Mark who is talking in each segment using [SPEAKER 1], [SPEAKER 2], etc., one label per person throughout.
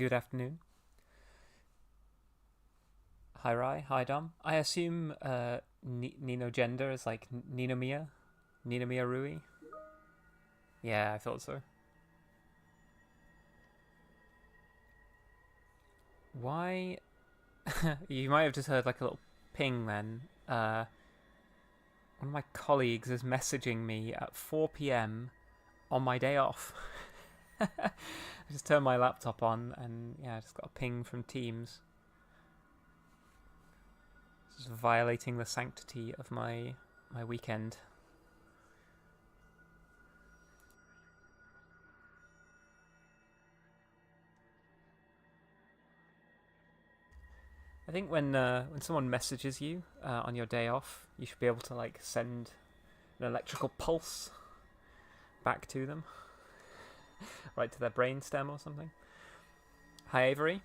[SPEAKER 1] Good afternoon. Hi Rai, hi Dom. I assume Nino gender is like Nino Mia? Nino Mia Rui? Yeah, I thought so. Why? You might have just heard like a little ping then. One of my colleagues is messaging me at 4 p.m. on my day off. I just turned my laptop on and yeah, I just got a ping from Teams. This is violating the sanctity of my weekend. I think when someone messages you on your day off, you should be able to like send an electrical pulse back to them, right to their brainstem or something. Hi Avery,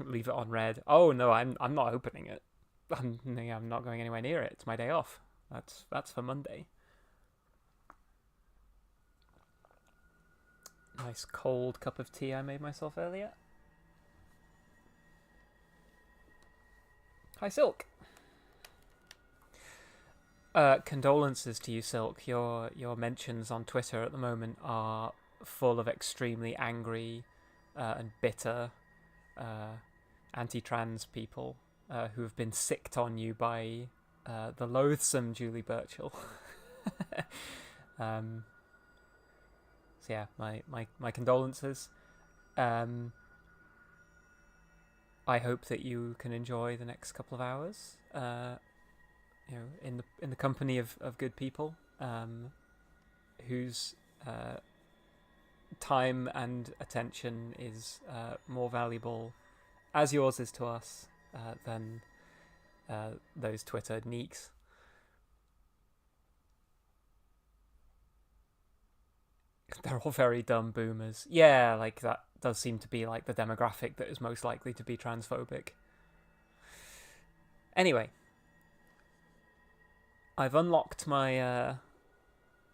[SPEAKER 1] leave it on red. Oh no, I'm not opening it. I'm not going anywhere near it. It's my day off. That's for Monday. Nice cold cup of tea I made myself earlier. Hi Silk. Condolences to you, Silk. Your mentions on Twitter at the moment are full of extremely angry and bitter anti-trans people who have been sicked on you by the loathsome Julie Burchill. So yeah, my condolences. I hope that you can enjoy the next couple of hours. In the company of good people, whose time and attention is more valuable, as yours is to us, than those Twitter neeks. They're all very dumb boomers. Yeah, like that does seem to be like the demographic that is most likely to be transphobic. Anyway, I've unlocked my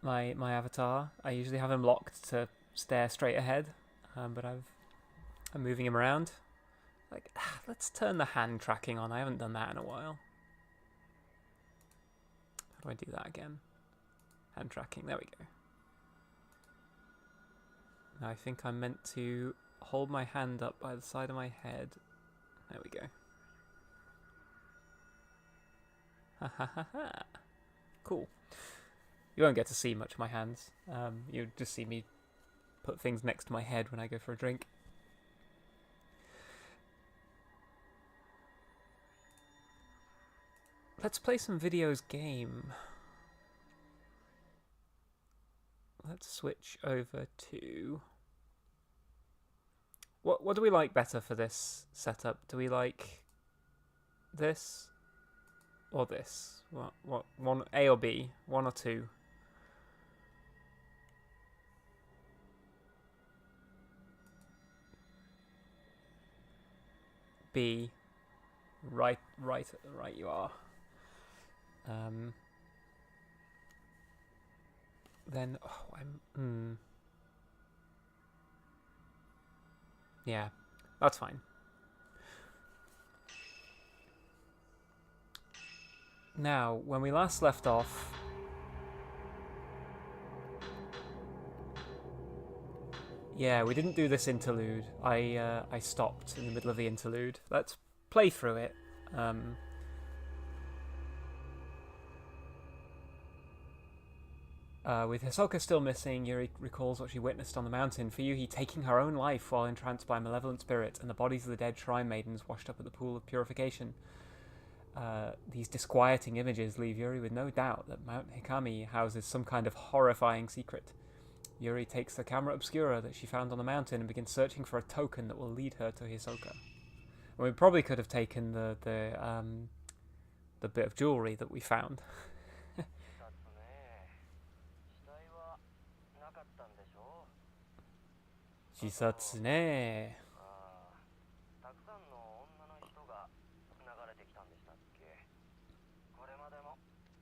[SPEAKER 1] avatar. I usually have him locked to stare straight ahead, but I'm moving him around. Like, let's turn the hand tracking on. I haven't done that in a while. How do I do that again? Hand tracking. There we go. Now I think I'm meant to hold my hand up by the side of my head. There we go. Ha ha ha ha. Cool. You won't get to see much of my hands. You'll just see me put things next to my head when I go for a drink. Let's play some videos game. Let's switch over to... What do we like better for this setup? Do we like this or this? What one, A or B? One or two? B. Right you are. Then yeah, that's fine. Now, when we last left off, yeah, we didn't do this interlude. I stopped in the middle of the interlude. Let's play through it. With Hisoka still missing, Yuri recalls what she witnessed on the mountain. For Yuhi taking her own life while entranced by a malevolent spirit, and the bodies of the dead shrine maidens washed up at the pool of purification. These disquieting images leave Yuri with no doubt that Mount Hikami houses some kind of horrifying secret. Yuri takes the camera obscura that she found on the mountain and begins searching for a token that will lead her to Hisoka. And we probably could have taken the bit of jewelry that we found. 自殺ね。たくさんの女の人が流れてきたんでしたっけ。これまでも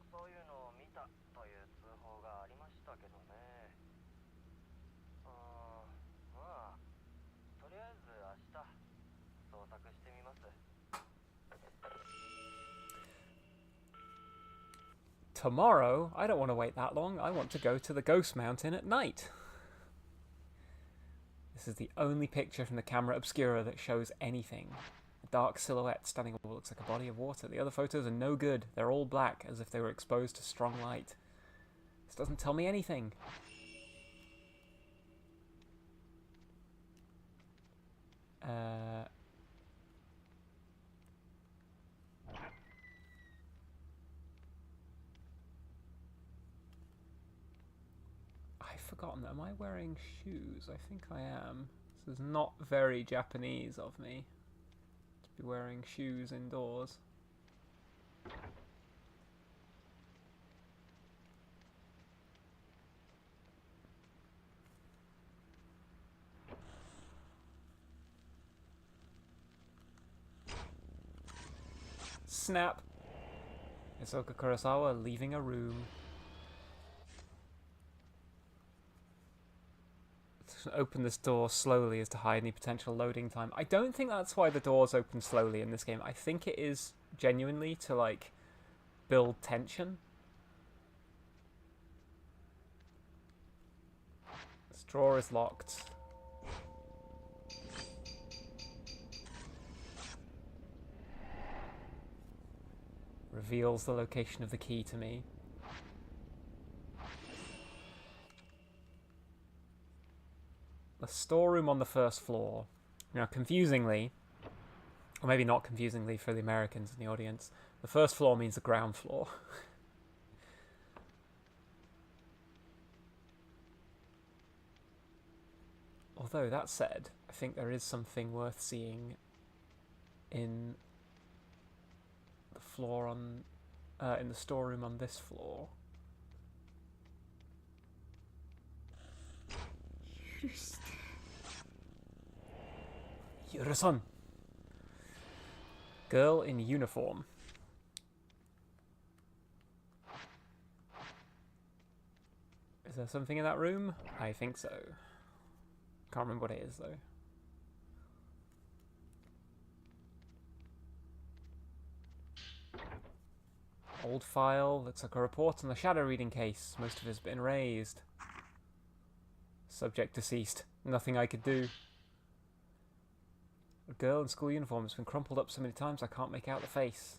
[SPEAKER 1] そういうのを見たという通報がありましたけどね。まあとりあえず tomorrow? I don't want to wait that long. I want to go to the Ghost Mountain at night. This is the only picture from the camera obscura that shows anything. A dark silhouette standing over what looks like a body of water. The other photos are no good. They're all black, as if they were exposed to strong light. This doesn't tell me anything. I've forgotten. Am I wearing shoes? I think I am. This is not very Japanese of me to be wearing shoes indoors. Snap! Isoka Kurosawa leaving a room. Open this door slowly as to hide any potential loading time. I don't think that's why the doors open slowly in this game. I think it is genuinely to, like, build tension. This drawer is locked. Reveals the location of the key to me. The storeroom on the first floor. Now, confusingly, or maybe not confusingly for the Americans in the audience, the first floor means the ground floor. Although, that said, I think there is something worth seeing in the floor on, in the storeroom on this floor. Yura-san. Girl in uniform. Is there something in that room? I think so. Can't remember what it is, though. Old file. Looks like a report on the shadow reading case. Most of it has been raised. Subject deceased. Nothing I could do. A girl in school uniform has been crumpled up so many times I can't make out the face.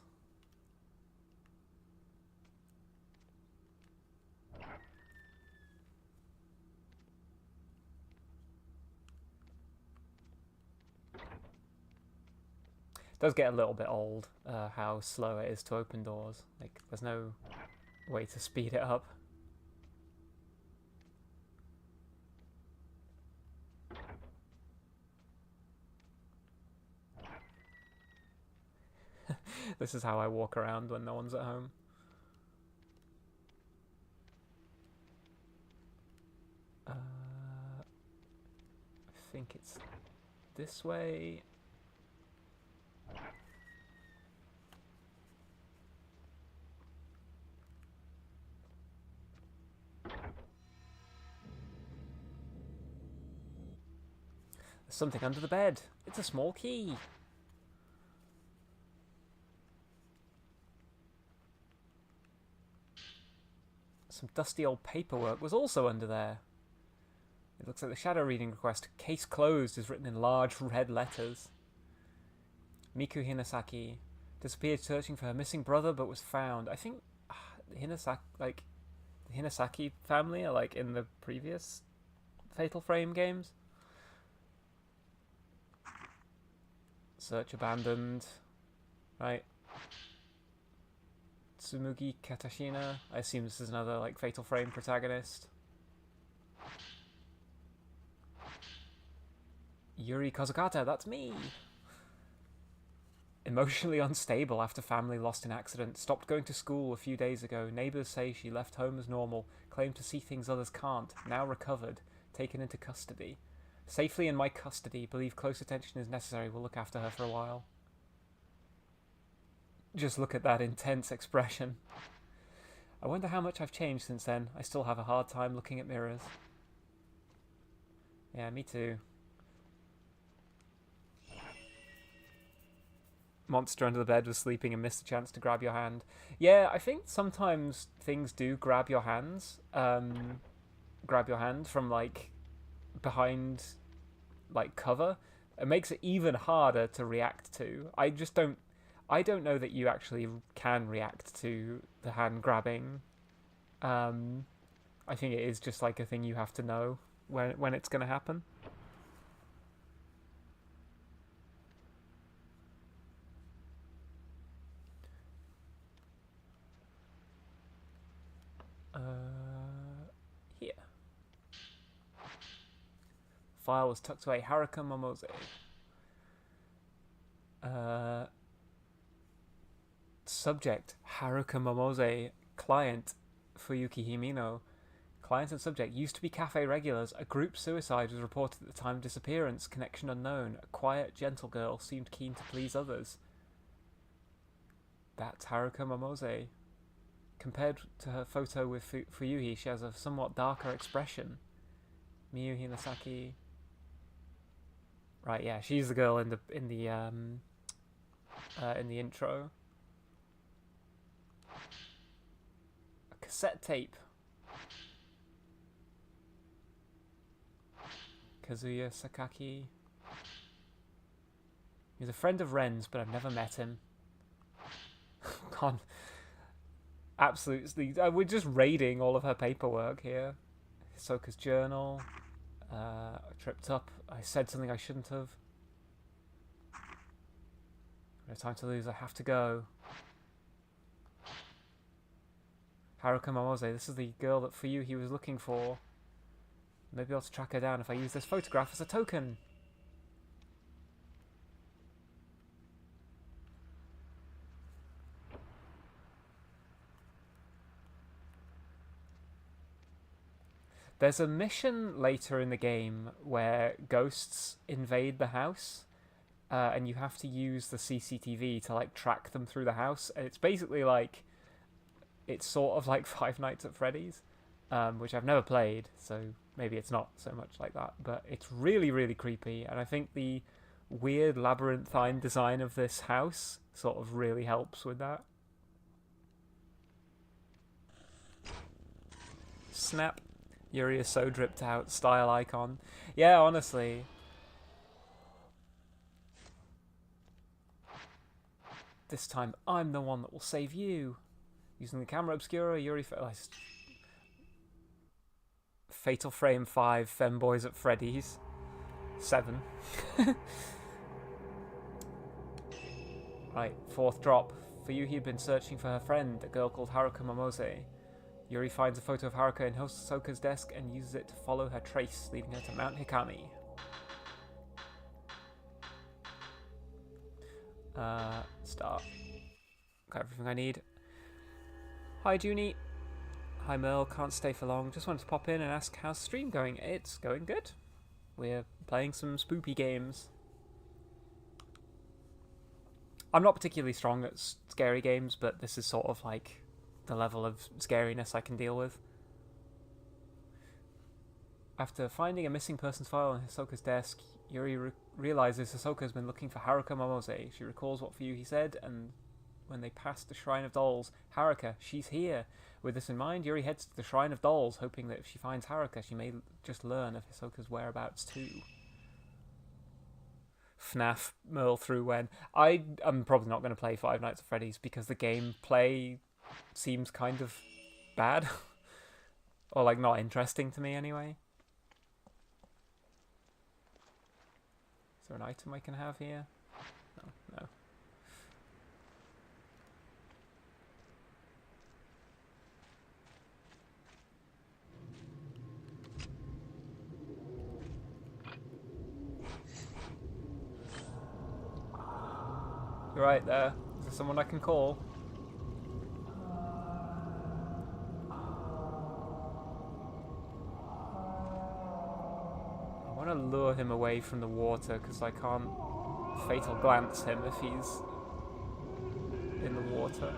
[SPEAKER 1] It does get a little bit old, how slow it is to open doors. Like, there's no way to speed it up. This is how I walk around when no one's at home. I think it's this way. There's something under the bed. It's a small key. Some dusty old paperwork was also under there. It looks like the shadow reading request, case closed, is written in large red letters. Miku Hinasaki disappeared searching for her missing brother but was found. I think Hinasaki, like, the Hinasaki family are like in the previous Fatal Frame games. Search abandoned. Right. Tsumugi Katashina. I assume this is another, like, Fatal Frame protagonist. Yuri Kozukata, that's me! Emotionally unstable after family lost in accident. Stopped going to school a few days ago. Neighbours say she left home as normal. Claimed to see things others can't. Now recovered. Taken into custody. Safely in my custody. Believe close attention is necessary. We'll look after her for a while. Just look at that intense expression. I wonder how much I've changed since then. I still have a hard time looking at mirrors. Yeah, me too. Monster under the bed was sleeping and missed a chance to grab your hand. Yeah, I think sometimes things do grab your hands. Grab your hand from like behind like cover. It makes it even harder to react to. I don't know that you actually can react to the hand grabbing. I think it is just like a thing you have to know when it's going to happen. Here. File was tucked away. Haruka Momose. Subject Haruka Momose. Client Fuyuki Himino. Client and subject used to be cafe regulars. A group suicide was reported at the time of disappearance. Connection unknown. A quiet, gentle girl seemed keen to please others. That's Haruka Momose. Compared to her photo with Fuyuhi, she has a somewhat darker expression. Miyu Hinasaki. Right, yeah, she's the girl in the intro. A cassette tape. Kazuya Sakaki. He's a friend of Ren's, but I've never met him. God. Absolutely. We're just raiding all of her paperwork here. Hisoka's journal. I tripped up. I said something I shouldn't have. No time to lose. I have to go. Haruka Momose. This is the girl that Fuyuhi was looking for. Maybe I'll track her down if I use this photograph as a token. There's a mission later in the game where ghosts invade the house, and you have to use the CCTV to like track them through the house. And it's basically like, it's sort of like Five Nights at Freddy's, which I've never played, so maybe it's not so much like that. But it's really, really creepy, and I think the weird labyrinthine design of this house sort of really helps with that. Snap. Yuri is so dripped out, style icon. Yeah, honestly. This time, I'm the one that will save you. Using the camera obscura, Yuri... Fatal Frame 5, Femboys at Freddy's. 7. Right, fourth drop. Fuyuhi had been searching for her friend, a girl called Haruka Momose. Yuri finds a photo of Haruka in Hisoka's desk and uses it to follow her trace, leading her to Mount Hikami. Start. Got everything I need. Hi, Junie. Hi, Merle. Can't stay for long. Just wanted to pop in and ask how's the stream going. It's going good. We're playing some spoopy games. I'm not particularly strong at scary games, but this is sort of like the level of scariness I can deal with. After finding a missing persons file on Hisoka's desk, Yuri realizes Hisoka has been looking for Haruka Momose. She recalls what Fuyuhi said, and when they passed the Shrine of Dolls, Haruka, she's here. With this in mind, Yuri heads to the Shrine of Dolls, hoping that if she finds Haruka, she may just learn of Hisoka's whereabouts too. FNAF Merle through when. I'm probably not going to play Five Nights at Freddy's because the gameplay seems kind of bad. Or like not interesting to me anyway. Is there an item I can have here? No. You're right there. Is there someone I can call? I want to lure him away from the water because I can't fatal glance him if he's in the water.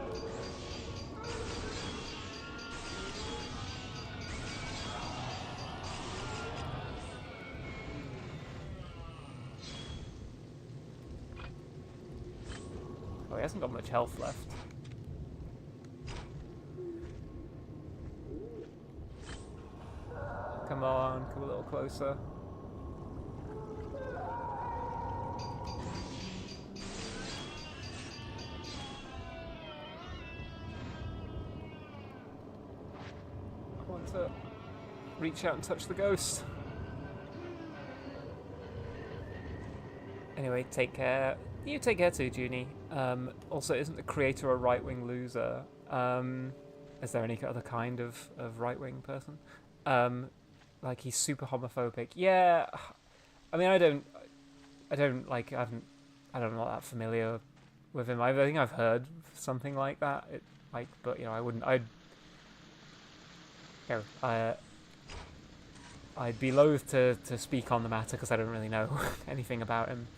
[SPEAKER 1] hasn't got much health left. Come on, come a little closer. I want to reach out and touch the ghost. Anyway, take care. You take care too, Junie. Also, isn't the creator a right-wing loser? Is there any other kind of right-wing person? Like, he's super homophobic. Yeah, I mean, I'm not that familiar with him. I think I've heard something like that. But you know, I'd be loath to speak on the matter because I don't really know anything about him.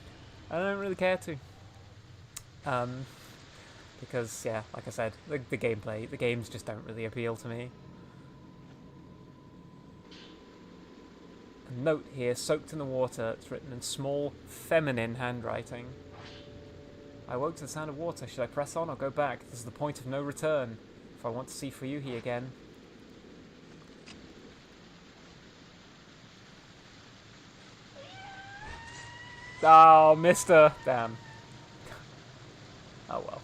[SPEAKER 1] I don't really care to. Because, yeah, like I said, the gameplay, the games just don't really appeal to me. A note here, soaked in the water. It's written in small, feminine handwriting. I woke to the sound of water. Should I press on or go back? This is the point of no return. If I want to see Fuyuhi again. Oh, mister. Damn. Oh well.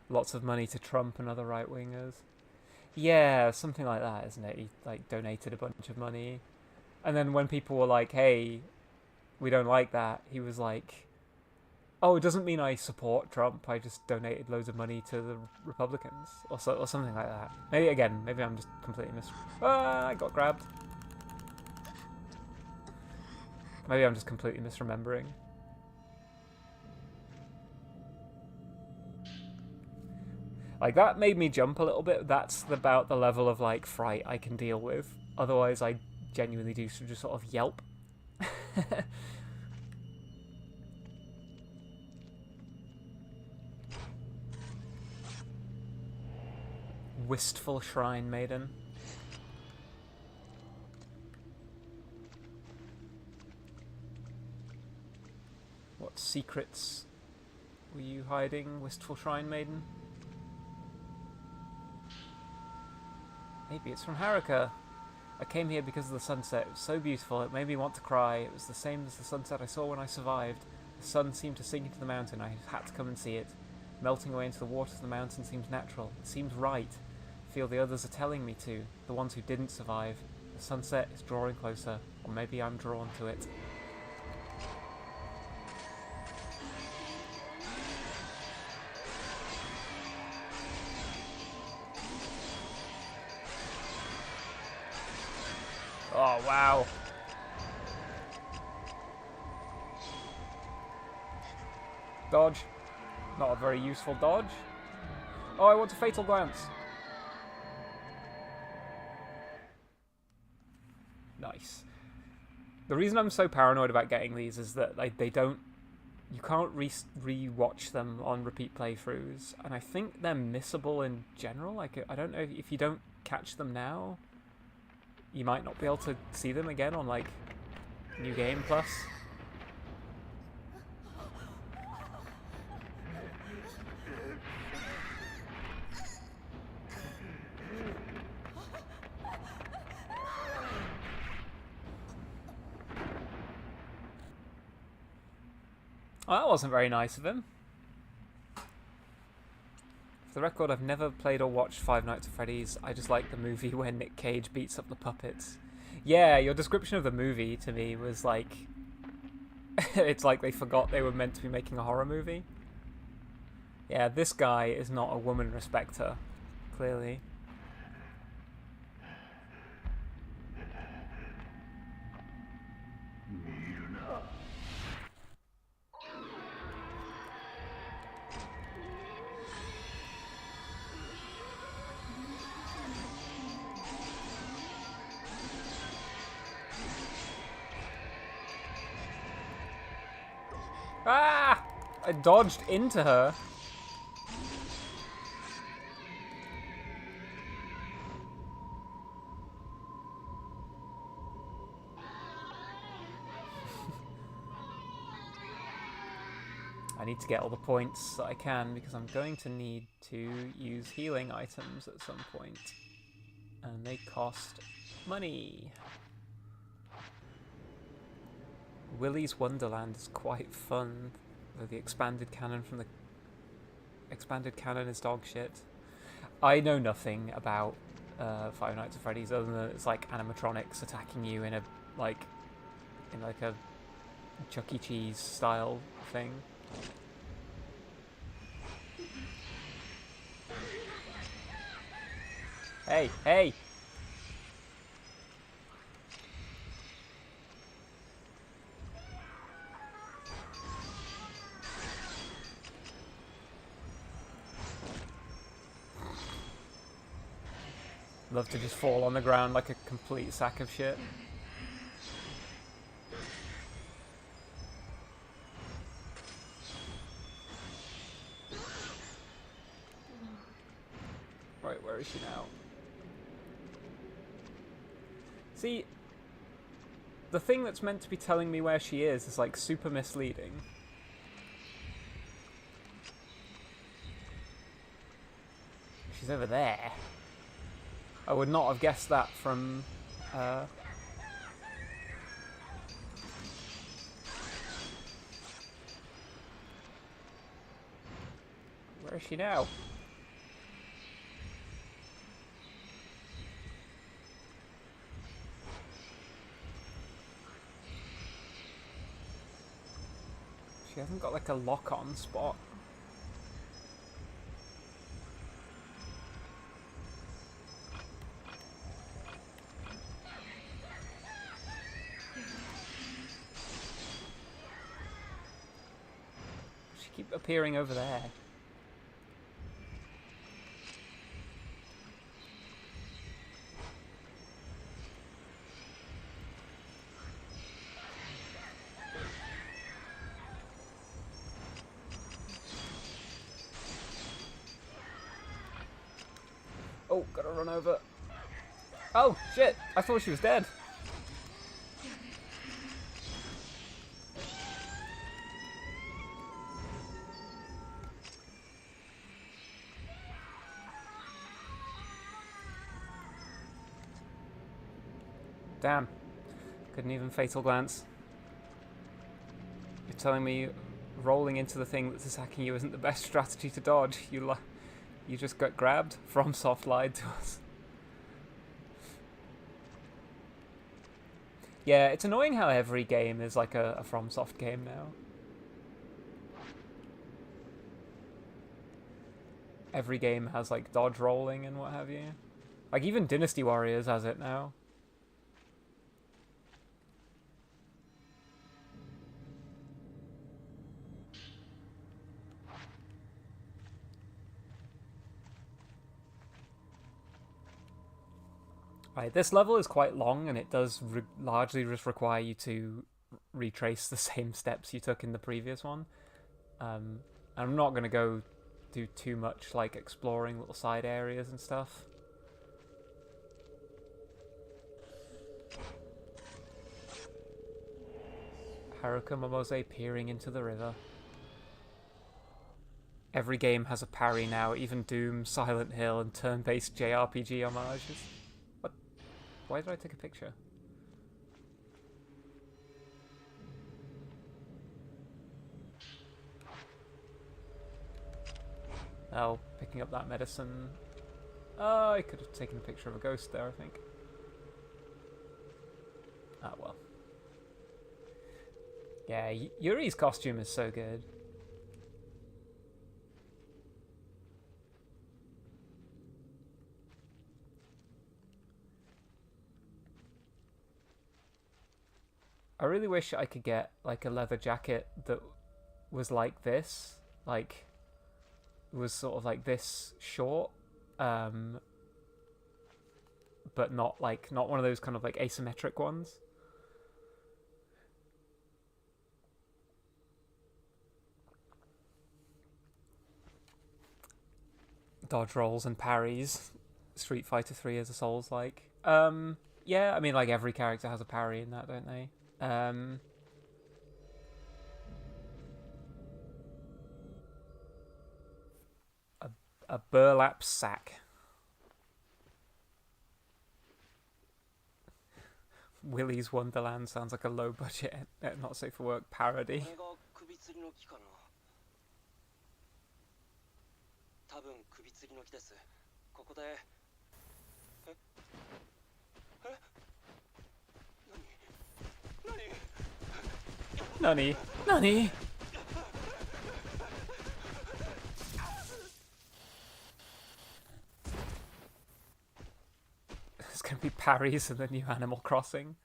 [SPEAKER 1] Lots of money to Trump and other right-wingers. Yeah, something like that, isn't it? He, like, donated a bunch of money. And then when people were like, hey, we don't like that, he was like, oh, it doesn't mean I support Trump, I just donated loads of money to the Republicans. Or something like that. Maybe I'm just completely I got grabbed. Maybe I'm just completely misremembering. Like, that made me jump a little bit. That's about the level of, like, fright I can deal with. Otherwise, I genuinely do just sort of yelp. Wistful shrine maiden. What secrets were you hiding, wistful shrine maiden? Maybe it's from Haruka. I came here because of the sunset. It was so beautiful, it made me want to cry. It was the same as the sunset I saw when I survived. The sun seemed to sink into the mountain. I had to come and see it. Melting away into the waters of the mountain seems natural. It seems right. I feel the others are telling me to. The ones who didn't survive. The sunset is drawing closer. Or maybe I'm drawn to it. Oh, wow. Dodge. Not a very useful dodge. Oh, I want a fatal glance. Nice. The reason I'm so paranoid about getting these is that, like, they don't... You can't re-watch them on repeat playthroughs, and I think they're missable in general. Like, I don't know if you don't catch them now, you might not be able to see them again on, like, New Game Plus. Well, that wasn't very nice of him. For the record, I've never played or watched Five Nights at Freddy's. I just like the movie where Nick Cage beats up the puppets. Yeah, your description of the movie to me was like... it's like they forgot they were meant to be making a horror movie. Yeah, this guy is not a woman respecter, clearly. I dodged into her. I need to get all the points that I can because I'm going to need to use healing items at some point. And they cost money. Willy's Wonderland is quite fun, though the expanded canon is dog shit. I know nothing about Five Nights at Freddy's other than it's like animatronics attacking you in a like a Chuck E. Cheese style thing. Hey, hey! Love to just fall on the ground like a complete sack of shit. Right, where is she now? See, the thing that's meant to be telling me where she is like super misleading. She's over there. I would not have guessed that from where is she now? She hasn't got like a lock-on spot. She keep appearing over there. Oh, gotta run over. Oh, shit! I thought she was dead. Damn. Couldn't even fatal glance. You're telling me rolling into the thing that's attacking you isn't the best strategy to dodge? You just got grabbed? FromSoft lied to us. Yeah, it's annoying how every game is like a FromSoft game now. Every game has like dodge rolling and what have you. Like even Dynasty Warriors has it now. Right, this level is quite long, and it does largely just require you to retrace the same steps you took in the previous one. I'm not going to go do too much like exploring little side areas and stuff. Haruka Momose peering into the river. Every game has a parry now, even Doom, Silent Hill, and turn-based JRPG homages. Why did I take a picture? Oh, picking up that medicine. Oh, I could have taken a picture of a ghost there, I think. Ah, well. Yeah, Yuri's costume is so good. I really wish I could get like a leather jacket that was like this, like was sort of like this short, but not one of those kind of like asymmetric ones. dodge rolls and parries. Street Fighter 3 as a Souls-like. Yeah, I mean, like, every character has a parry in that, don't they? A burlap sack. Willy's Wonderland sounds like a low-budget, not safe for work parody. Nani? Nani? There's gonna be parries in the new Animal Crossing.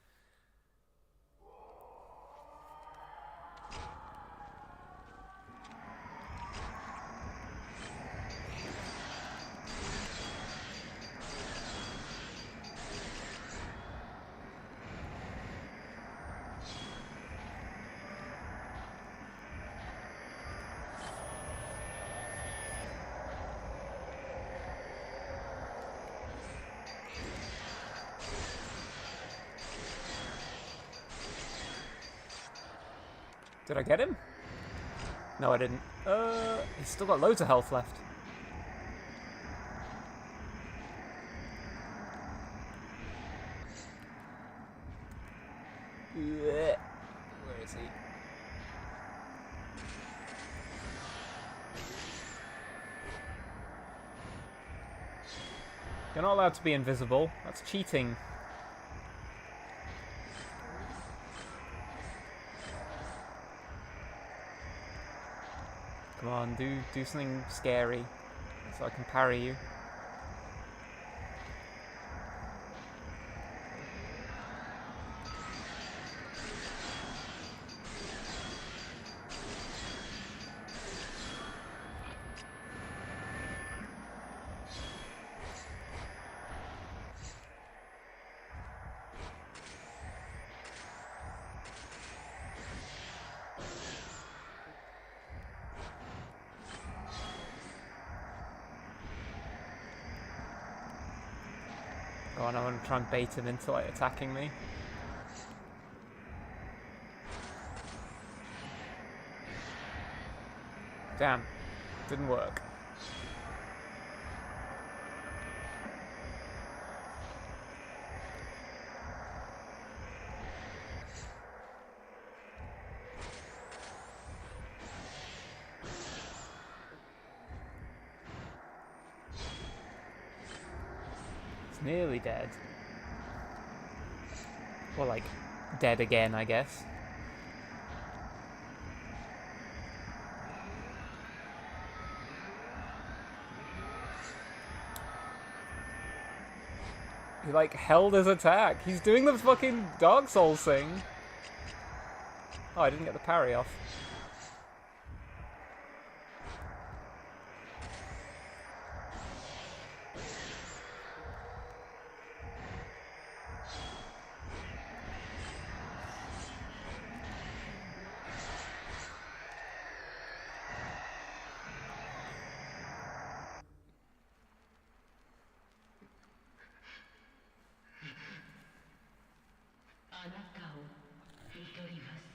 [SPEAKER 1] Did I get him? No, I didn't. He's still got loads of health left. Where is he? You're not allowed to be invisible. That's cheating. Come on, do something scary so I can parry you. Go on, I want to try and bait him into like attacking me. Damn, didn't work. Nearly dead. Or like, dead again, I guess. He like held his attack. He's doing the fucking Dark Souls thing. Oh, I didn't get the parry off.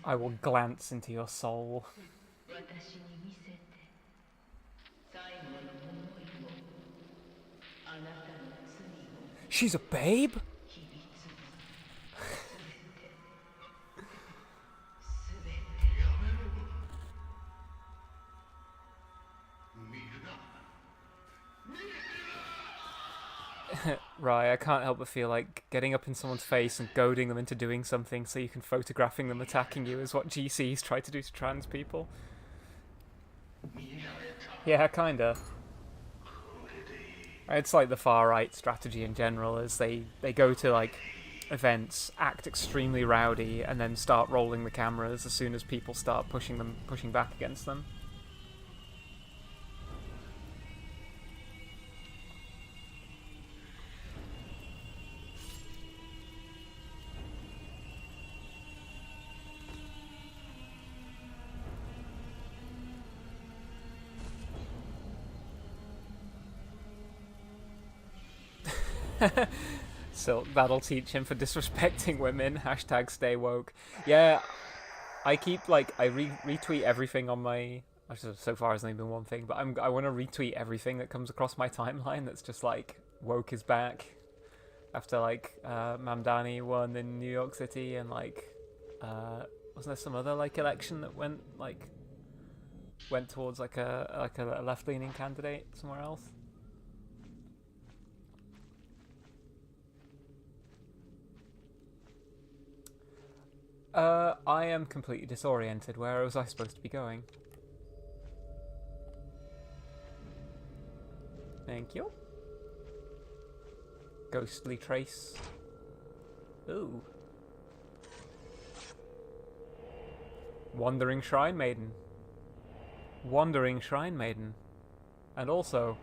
[SPEAKER 1] I will glance into your soul. She's a babe? Right, I can't help but feel like getting up in someone's face and goading them into doing something so you can photographing them attacking you is what GCs try to do to trans people. Yeah, kinda. It's like the far-right strategy in general, is they go to like events, act extremely rowdy, and then start rolling the cameras as soon as people start pushing back against them. So that'll teach him for disrespecting women. Hashtag stay woke. Yeah, I keep I retweet everything on my. Actually, so far, it's only been one thing, but I want to retweet everything that comes across my timeline. That's just woke is back after Mamdani won in New York City, and wasn't there some other election that went towards a left leaning candidate somewhere else? I am completely disoriented. Where was I supposed to be going? Thank you. Ghostly trace. Ooh. Wandering Shrine Maiden. Wandering Shrine Maiden. And also,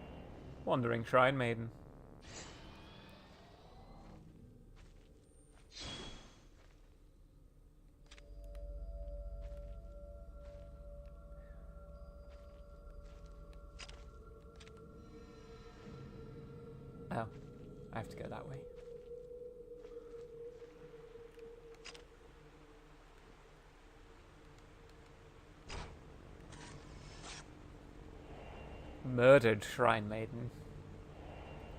[SPEAKER 1] Wandering Shrine Maiden. Oh, I have to go that way. Murdered Shrine Maiden.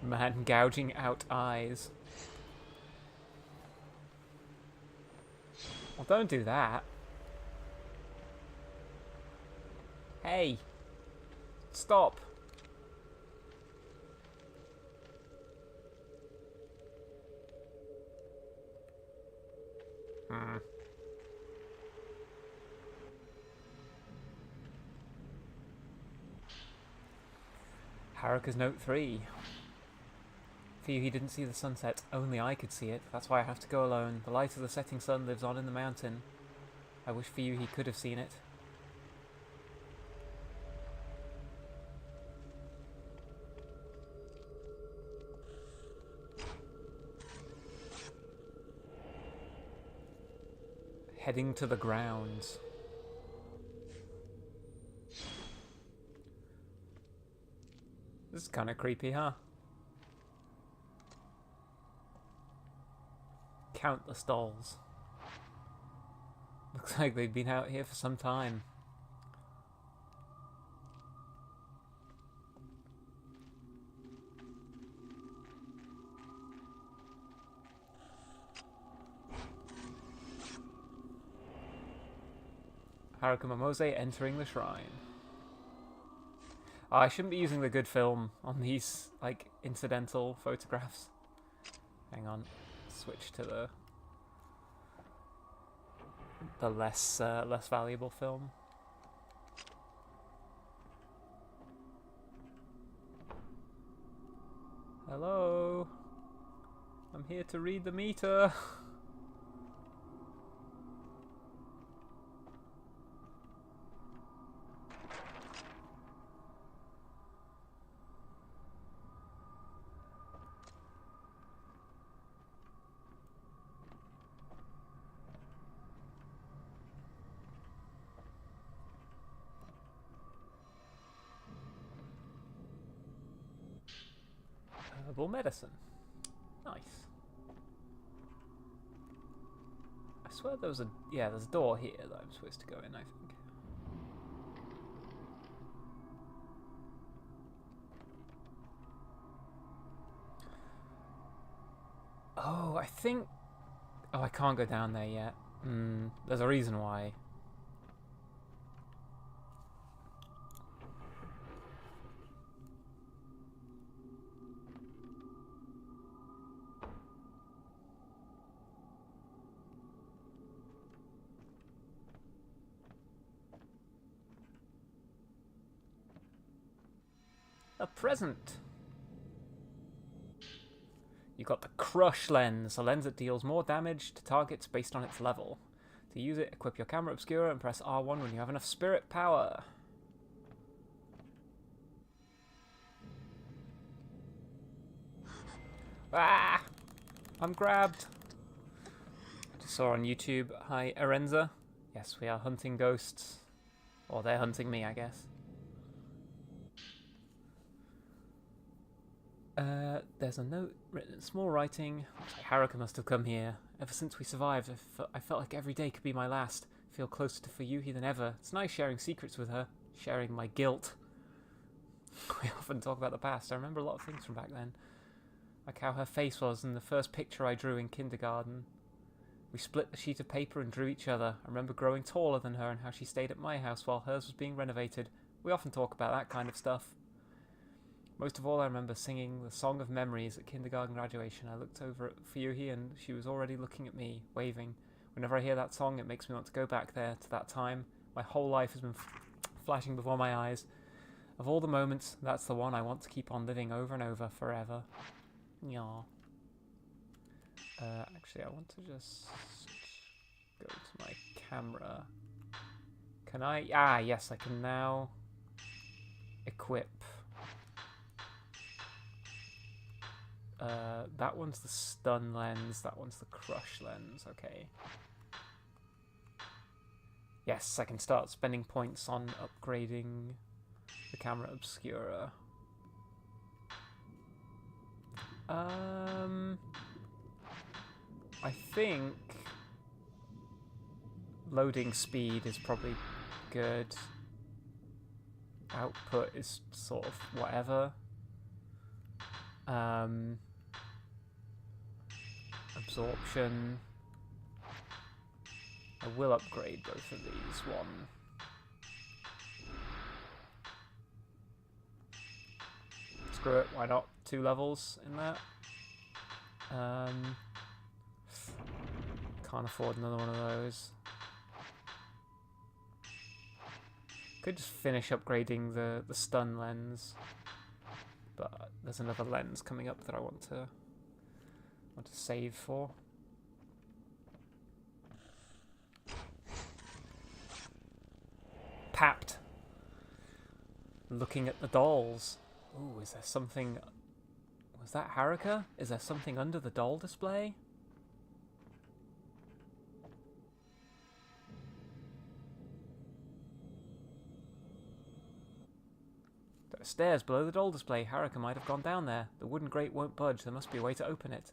[SPEAKER 1] Man gouging out eyes. Well, don't do that. Hey! Stop! Haruka's Note 3. For you, he didn't see the sunset. Only I could see it. That's why I have to go alone. The light of the setting sun lives on in the mountain. I wish for you he could have seen it. Heading to the grounds. This is kind of creepy, huh? Countless dolls. Looks like they've been out here for some time. Haruka Momose entering the shrine. Oh, I shouldn't be using the good film on these, incidental photographs. Hang on. Switch to the less valuable film. Hello? I'm here to read the meter. Herbal medicine. Nice. I swear there was there's a door here that I'm supposed to go in, I think. Oh, I think... Oh, I can't go down there yet. There's a reason why. A present. You got the Crush lens, a lens that deals more damage to targets based on its level. To use it, equip your camera obscura and press R1 when you have enough spirit power. Ah! I'm grabbed. I just saw on YouTube. Hi, Arenza. Yes, we are hunting ghosts. Or they're hunting me, I guess. There's a note written in small writing. Haruka must have come here. Ever since we survived, I felt like every day could be my last. I feel closer to Fuyuhi than ever. It's nice sharing secrets with her. Sharing my guilt. We often talk about the past. I remember a lot of things from back then. Like how her face was in the first picture I drew in kindergarten. We split the sheet of paper and drew each other. I remember growing taller than her and how she stayed at my house while hers was being renovated. We often talk about that kind of stuff. Most of all, I remember singing the Song of Memories at kindergarten graduation. I looked over at Fuyuhi and she was already looking at me, waving. Whenever I hear that song, it makes me want to go back there to that time. My whole life has been flashing before my eyes. Of all the moments, that's the one I want to keep on living over and over, forever. Yaw. Actually, I want to just go to my camera. Can I? Ah, yes, I can now equip. That one's the stun lens, that one's the crush lens, okay. Yes, I can start spending points on upgrading the camera obscura. I think loading speed is probably good. Output is sort of whatever. Absorption. I will upgrade both of these. One. Screw it, why not? 2 levels in that. Can't afford another one of those. Could just finish upgrading the stun lens. But there's another lens coming up that I want to save for. Papped. Looking at the dolls. Ooh, is there something... Was that Haruka? Is there something under the doll display? There are stairs below the doll display. Haruka might have gone down there. The wooden grate won't budge. There must be a way to open it.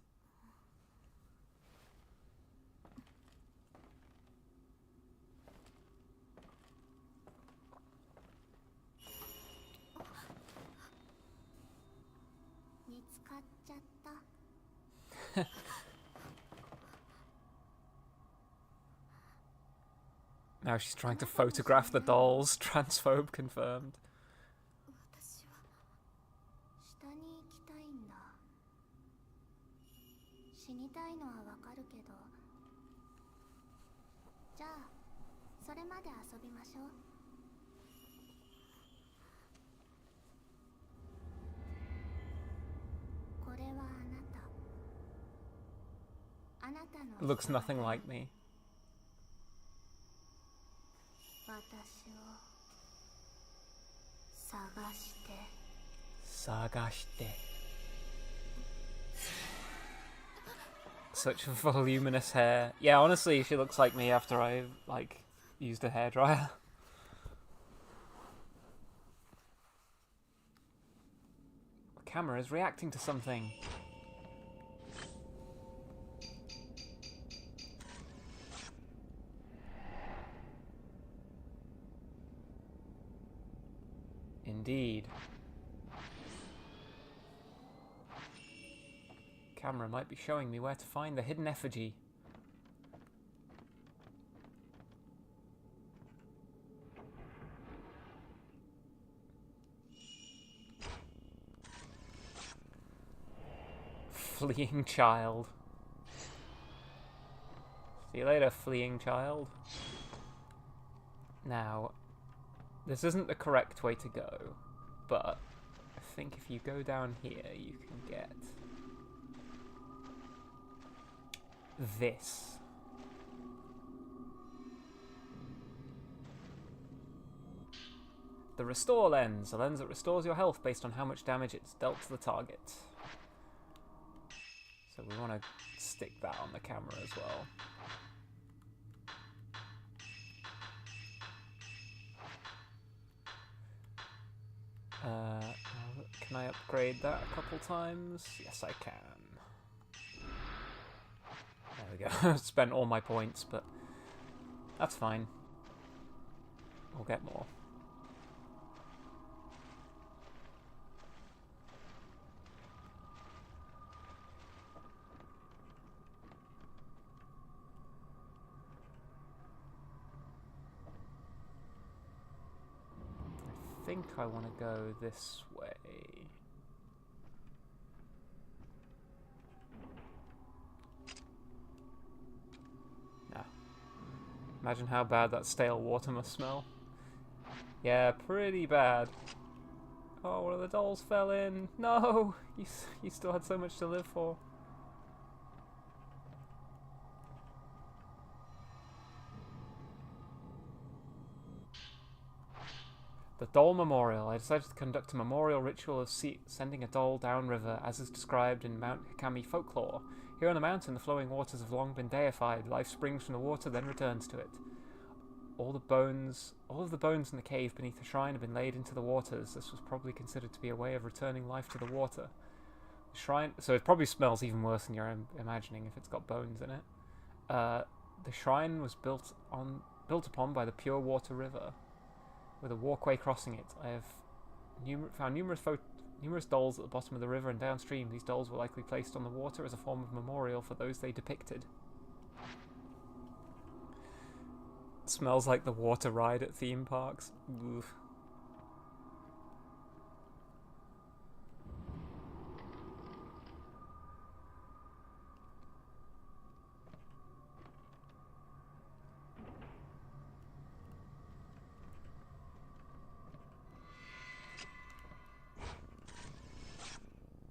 [SPEAKER 1] Now she's trying to photograph the dolls. Transphobe confirmed. Looks nothing like me. Sagashite. Such voluminous hair. Yeah, honestly, she looks like me after I, like, used a hairdryer. The camera is reacting to something. Indeed. Camera might be showing me where to find the hidden effigy. Fleeing child. See you later, fleeing child. Now, this isn't the correct way to go, but I think if you go down here, you can get this. The Restore Lens, a lens that restores your health based on how much damage it's dealt to the target. So we want to stick that on the camera as well. Can I upgrade that a couple times? Yes, I can. There we go. I've spent all my points, but that's fine. We'll get more. I think I want to go this way. Nah. Imagine how bad that stale water must smell. Yeah, pretty bad. Oh, one of the dolls fell in. No! You still had so much to live for. The Doll Memorial. I decided to conduct a memorial ritual of sending a doll downriver, as is described in Mount Hikami folklore. Here on the mountain, the flowing waters have long been deified. Life springs from the water, then returns to it. All of the bones in the cave beneath the shrine have been laid into the waters. This was probably considered to be a way of returning life to the water. The shrine, so it probably smells even worse than you're imagining if it's got bones in it. The shrine was built upon by the pure water river, with a walkway crossing it. I have found numerous dolls at the bottom of the river and downstream. These dolls were likely placed on the water as a form of memorial for those they depicted. It smells like the water ride at theme parks. Oof.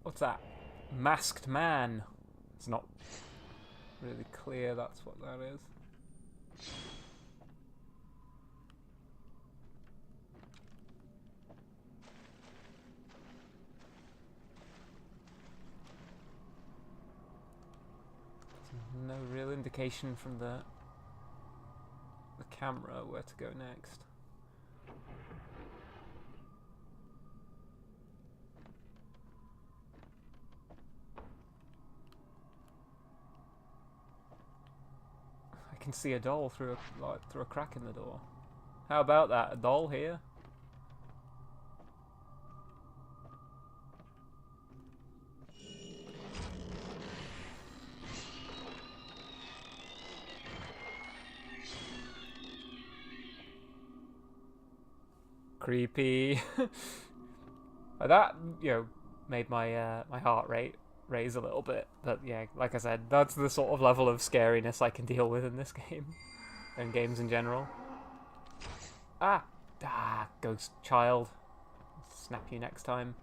[SPEAKER 1] What's that? Masked man. It's not really clear that's what that is. There's no real indication from the camera where to go next. I can see a doll through a crack in the door. How about that? A doll here? Creepy. That, made my my heart rate raise a little bit, but yeah, like I said, that's the sort of level of scariness I can deal with in this game, and games in general. Ghost child. Snap you next time.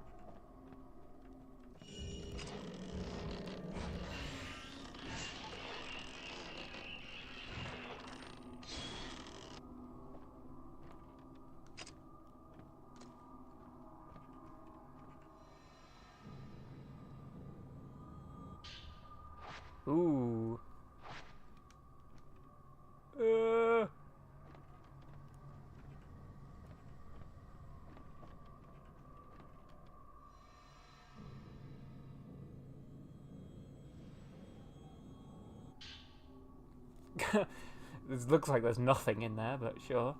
[SPEAKER 1] Ooh. This looks like there's nothing in there, but sure.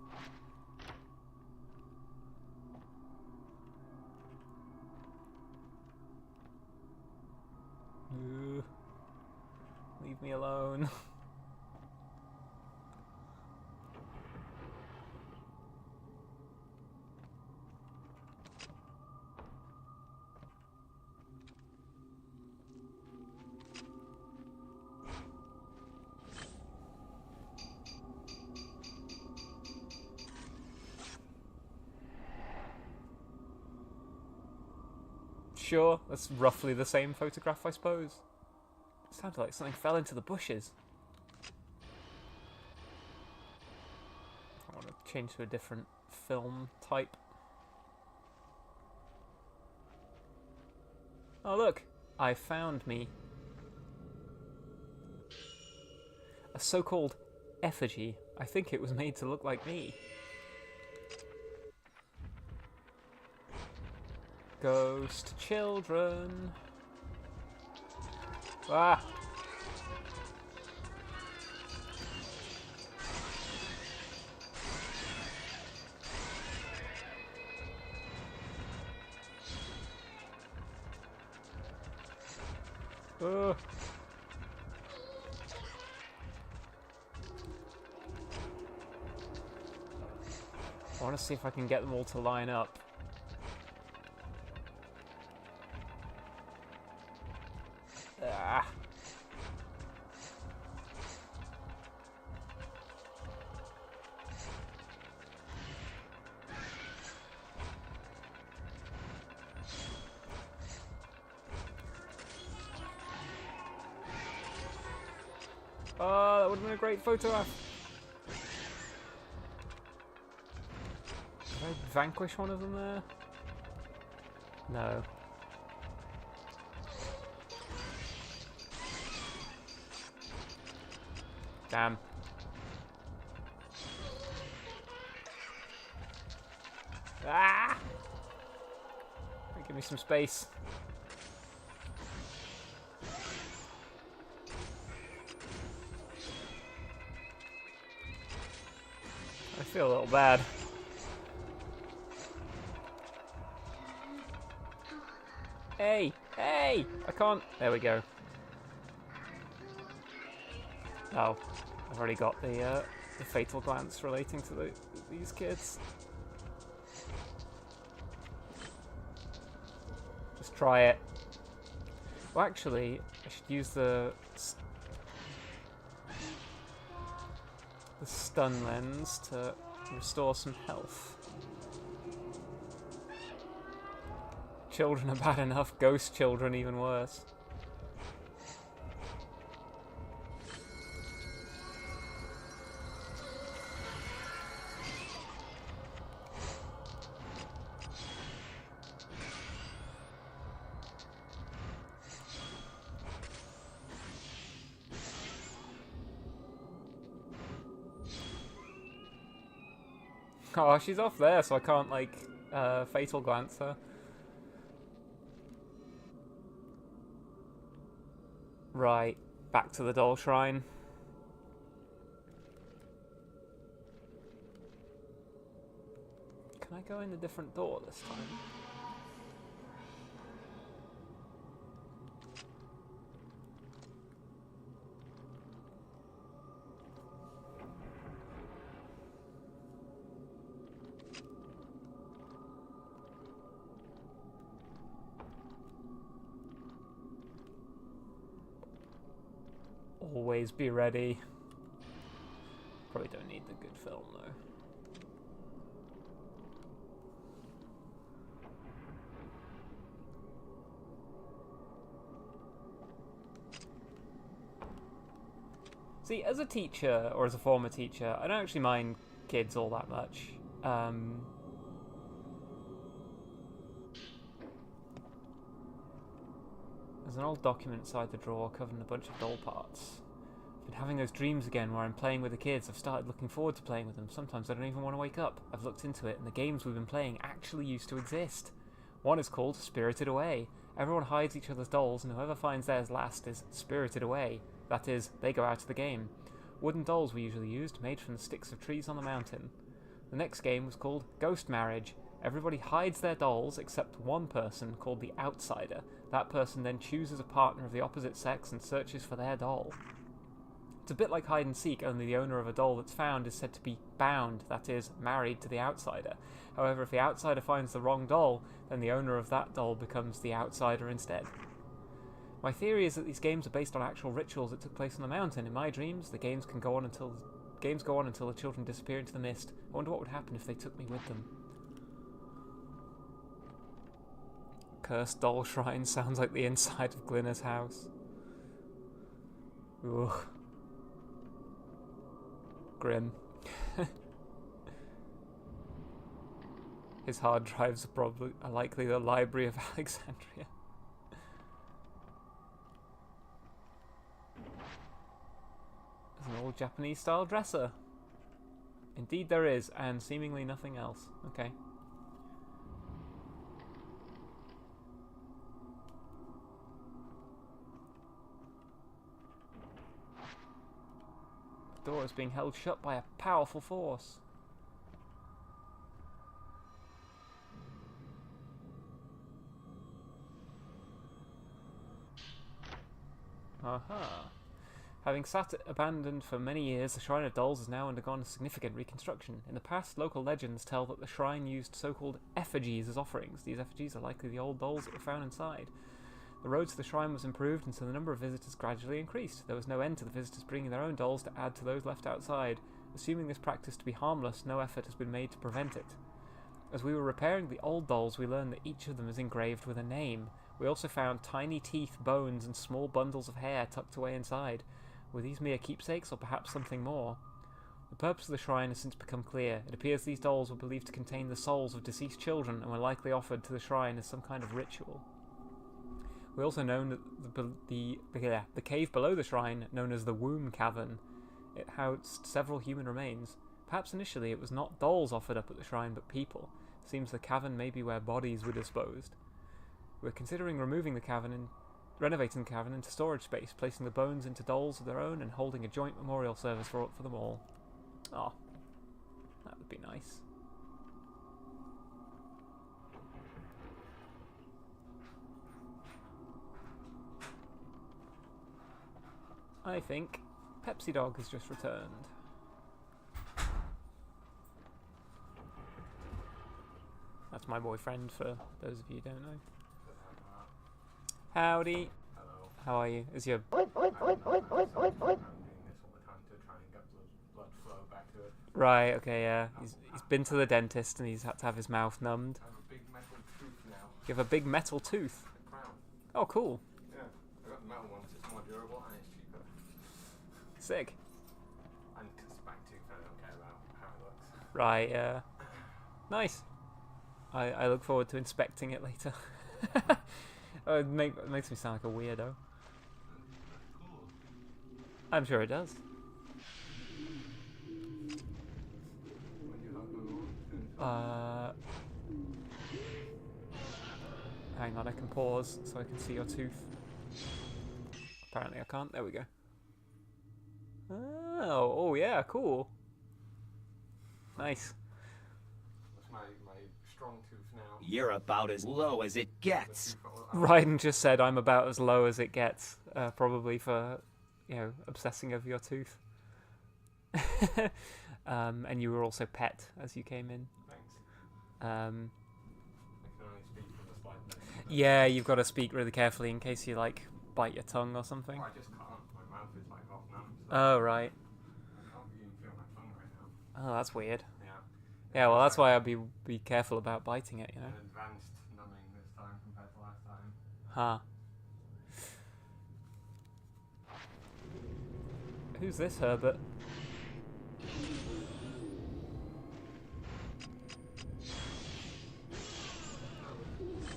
[SPEAKER 1] Leave me alone. Sure, that's roughly the same photograph, I suppose. It sounded like something fell into the bushes. I want to change to a different film type. Oh look, I found me. A so-called effigy. I think it was made to look like me. Ghost children. Ah! I want to see if I can get them all to line up. Ah. Oh, that would have been a great photo op. Did I vanquish one of them there? No. Damn. Ah! Give me some space. I feel a little bad. Hey! Hey! I can't... There we go. Oh. I've already got the fatal glance relating to these kids. Just try it. Well, actually, I should use the stun lens to restore some health. Children are bad enough, ghost children even worse. Oh, she's off there, so I can't, like, fatal glance her. Right, back to the doll shrine. Can I go in a different door this time? Always be ready. Probably don't need the good film though. See, as a teacher, or as a former teacher, I don't actually mind kids all that much. There's an old document inside the drawer covering a bunch of doll parts. I've been having those dreams again where I'm playing with the kids. I've started looking forward to playing with them. Sometimes I don't even want to wake up. I've looked into it, and the games we've been playing actually used to exist. One is called Spirited Away. Everyone hides each other's dolls, and whoever finds theirs last is spirited away. That is, they go out of the game. Wooden dolls were usually used, made from the sticks of trees on the mountain. The next game was called Ghost Marriage. Everybody hides their dolls except one person called the Outsider. That person then chooses a partner of the opposite sex and searches for their doll. It's a bit like hide and seek, only the owner of a doll that's found is said to be bound, that is, married to the outsider. However, if the outsider finds the wrong doll, then the owner of that doll becomes the outsider instead. My theory is that these games are based on actual rituals that took place on the mountain. In my dreams, the games go on until the children disappear into the mist. I wonder what would happen if they took me with them. Cursed doll shrine sounds like the inside of Glinner's house. Ugh. Grim. His hard drives are likely the Library of Alexandria. There's an old Japanese style dresser. Indeed there is, and seemingly nothing else. Okay. door is being held shut by a powerful force. Aha. Having sat abandoned for many years, the Shrine of Dolls has now undergone a significant reconstruction. In the past, local legends tell that the shrine used so-called effigies as offerings. These effigies are likely the old dolls that were found inside. The road to the shrine was improved, and so the number of visitors gradually increased. There was no end to the visitors bringing their own dolls to add to those left outside. Assuming this practice to be harmless, no effort has been made to prevent it. As we were repairing the old dolls, we learned that each of them is engraved with a name. We also found tiny teeth, bones, and small bundles of hair tucked away inside. Were these mere keepsakes, or perhaps something more? The purpose of the shrine has since become clear. It appears these dolls were believed to contain the souls of deceased children, and were likely offered to the shrine as some kind of ritual. We also know that the cave below the shrine, known as the Womb Cavern, it housed several human remains. Perhaps initially it was not dolls offered up at the shrine, but people. It seems the cavern may be where bodies were disposed. We're considering removing the cavern and renovating the cavern into storage space, placing the bones into dolls of their own, and holding a joint memorial service for them all. Oh, that would be nice. I think Pepsi Dog has just returned. That's my boyfriend, for those of you who don't know. Howdy.
[SPEAKER 2] Hello.
[SPEAKER 1] How are you? Is your...
[SPEAKER 2] I'm doing this all the time to try and get blood flow back to it.
[SPEAKER 1] Right, okay, yeah. He's been to the dentist and he's had to have his mouth numbed.
[SPEAKER 2] I have a big metal tooth now.
[SPEAKER 1] You have a big metal tooth?
[SPEAKER 2] A crown.
[SPEAKER 1] Oh, cool.
[SPEAKER 2] Yeah. I got the metal one because it's more durable and it's cheaper.
[SPEAKER 1] Sick.
[SPEAKER 2] And because it's back tooth, I don't care about how it looks.
[SPEAKER 1] Right, yeah. Nice. I look forward to inspecting it later. It makes me sound like a weirdo.
[SPEAKER 2] Cool.
[SPEAKER 1] I'm sure it does.
[SPEAKER 2] When you have Google,
[SPEAKER 1] Hang on, I can pause so I can see your tooth. Apparently I can't. There we go. Oh yeah, cool. Nice.
[SPEAKER 2] that's my strong tooth now.
[SPEAKER 3] You're about as low as it gets.
[SPEAKER 1] Ryden just said I'm about as low as it gets, probably for, obsessing over your tooth. And you were also pet as you came in.
[SPEAKER 2] Thanks.
[SPEAKER 1] Um,
[SPEAKER 2] I can only speak from the slide next to me.
[SPEAKER 1] yeah, you've got to speak really carefully in case you, bite your tongue or something.
[SPEAKER 2] Oh, I just can't. My mouth is off now. So
[SPEAKER 1] Oh, right.
[SPEAKER 2] I can't even feel my tongue right now.
[SPEAKER 1] Oh, that's weird.
[SPEAKER 2] Yeah.
[SPEAKER 1] Yeah, well, that's why I'd be careful about biting it,
[SPEAKER 2] An advanced numbing this time compared to last time.
[SPEAKER 1] Huh. Who's this Herbert?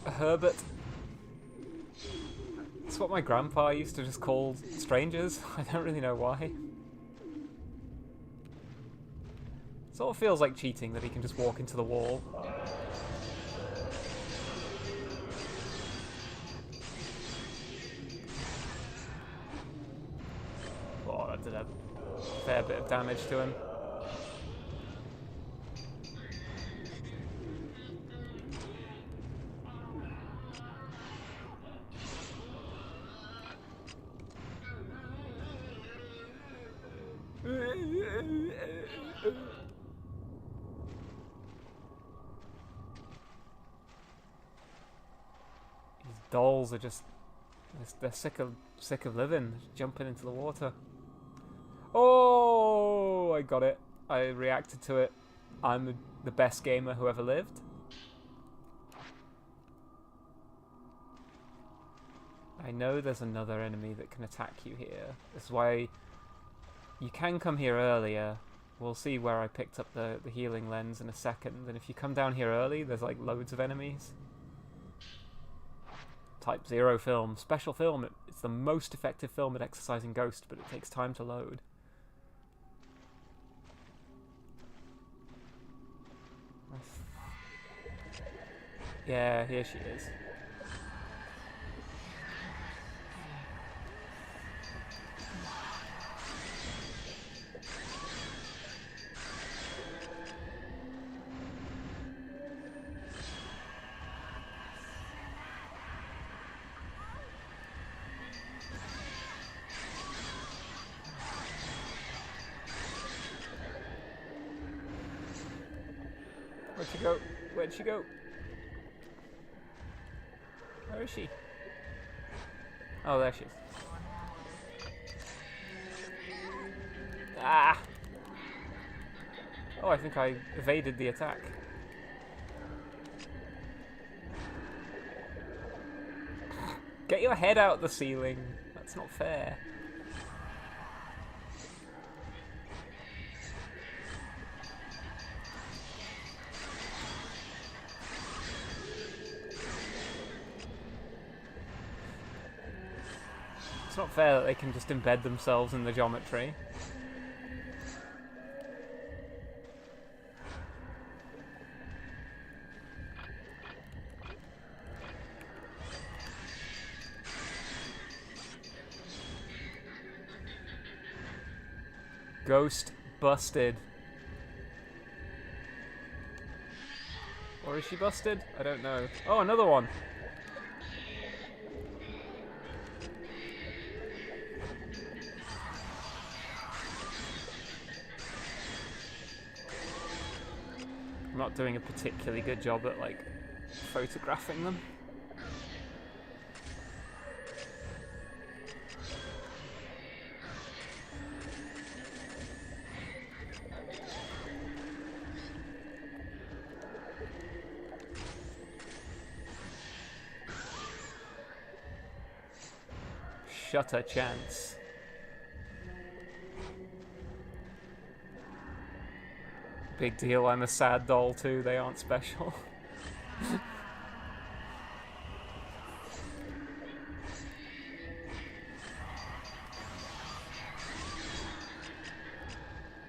[SPEAKER 1] A Herbert? It's what my grandpa used to just call strangers. I don't really know why. Sort of feels like cheating that he can just walk into the wall. Oh, that did a fair bit of damage to him. These dolls are just—they're sick of living, jumping into the water. Oh, I got it. I reacted to it. I'm the best gamer who ever lived. I know there's another enemy that can attack you here. This is why you can come here earlier. We'll see where I picked up the healing lens in a second. And if you come down here early, there's loads of enemies. Type 0 film. Special film. It's the most effective film at exercising ghost, but it takes time to load. Yeah, here she is. she go? Where'd she go? Where is she? Oh, there she is. Ah! Oh, I think I evaded the attack. Get your head out the ceiling. That's not fair. It's not fair that they can just embed themselves in the geometry. Ghost busted. Or is she busted? I don't know. Oh, another one. I'm not doing a particularly good job at, like, photographing them. Shut a chance. Big deal, I'm a sad doll too, they aren't special.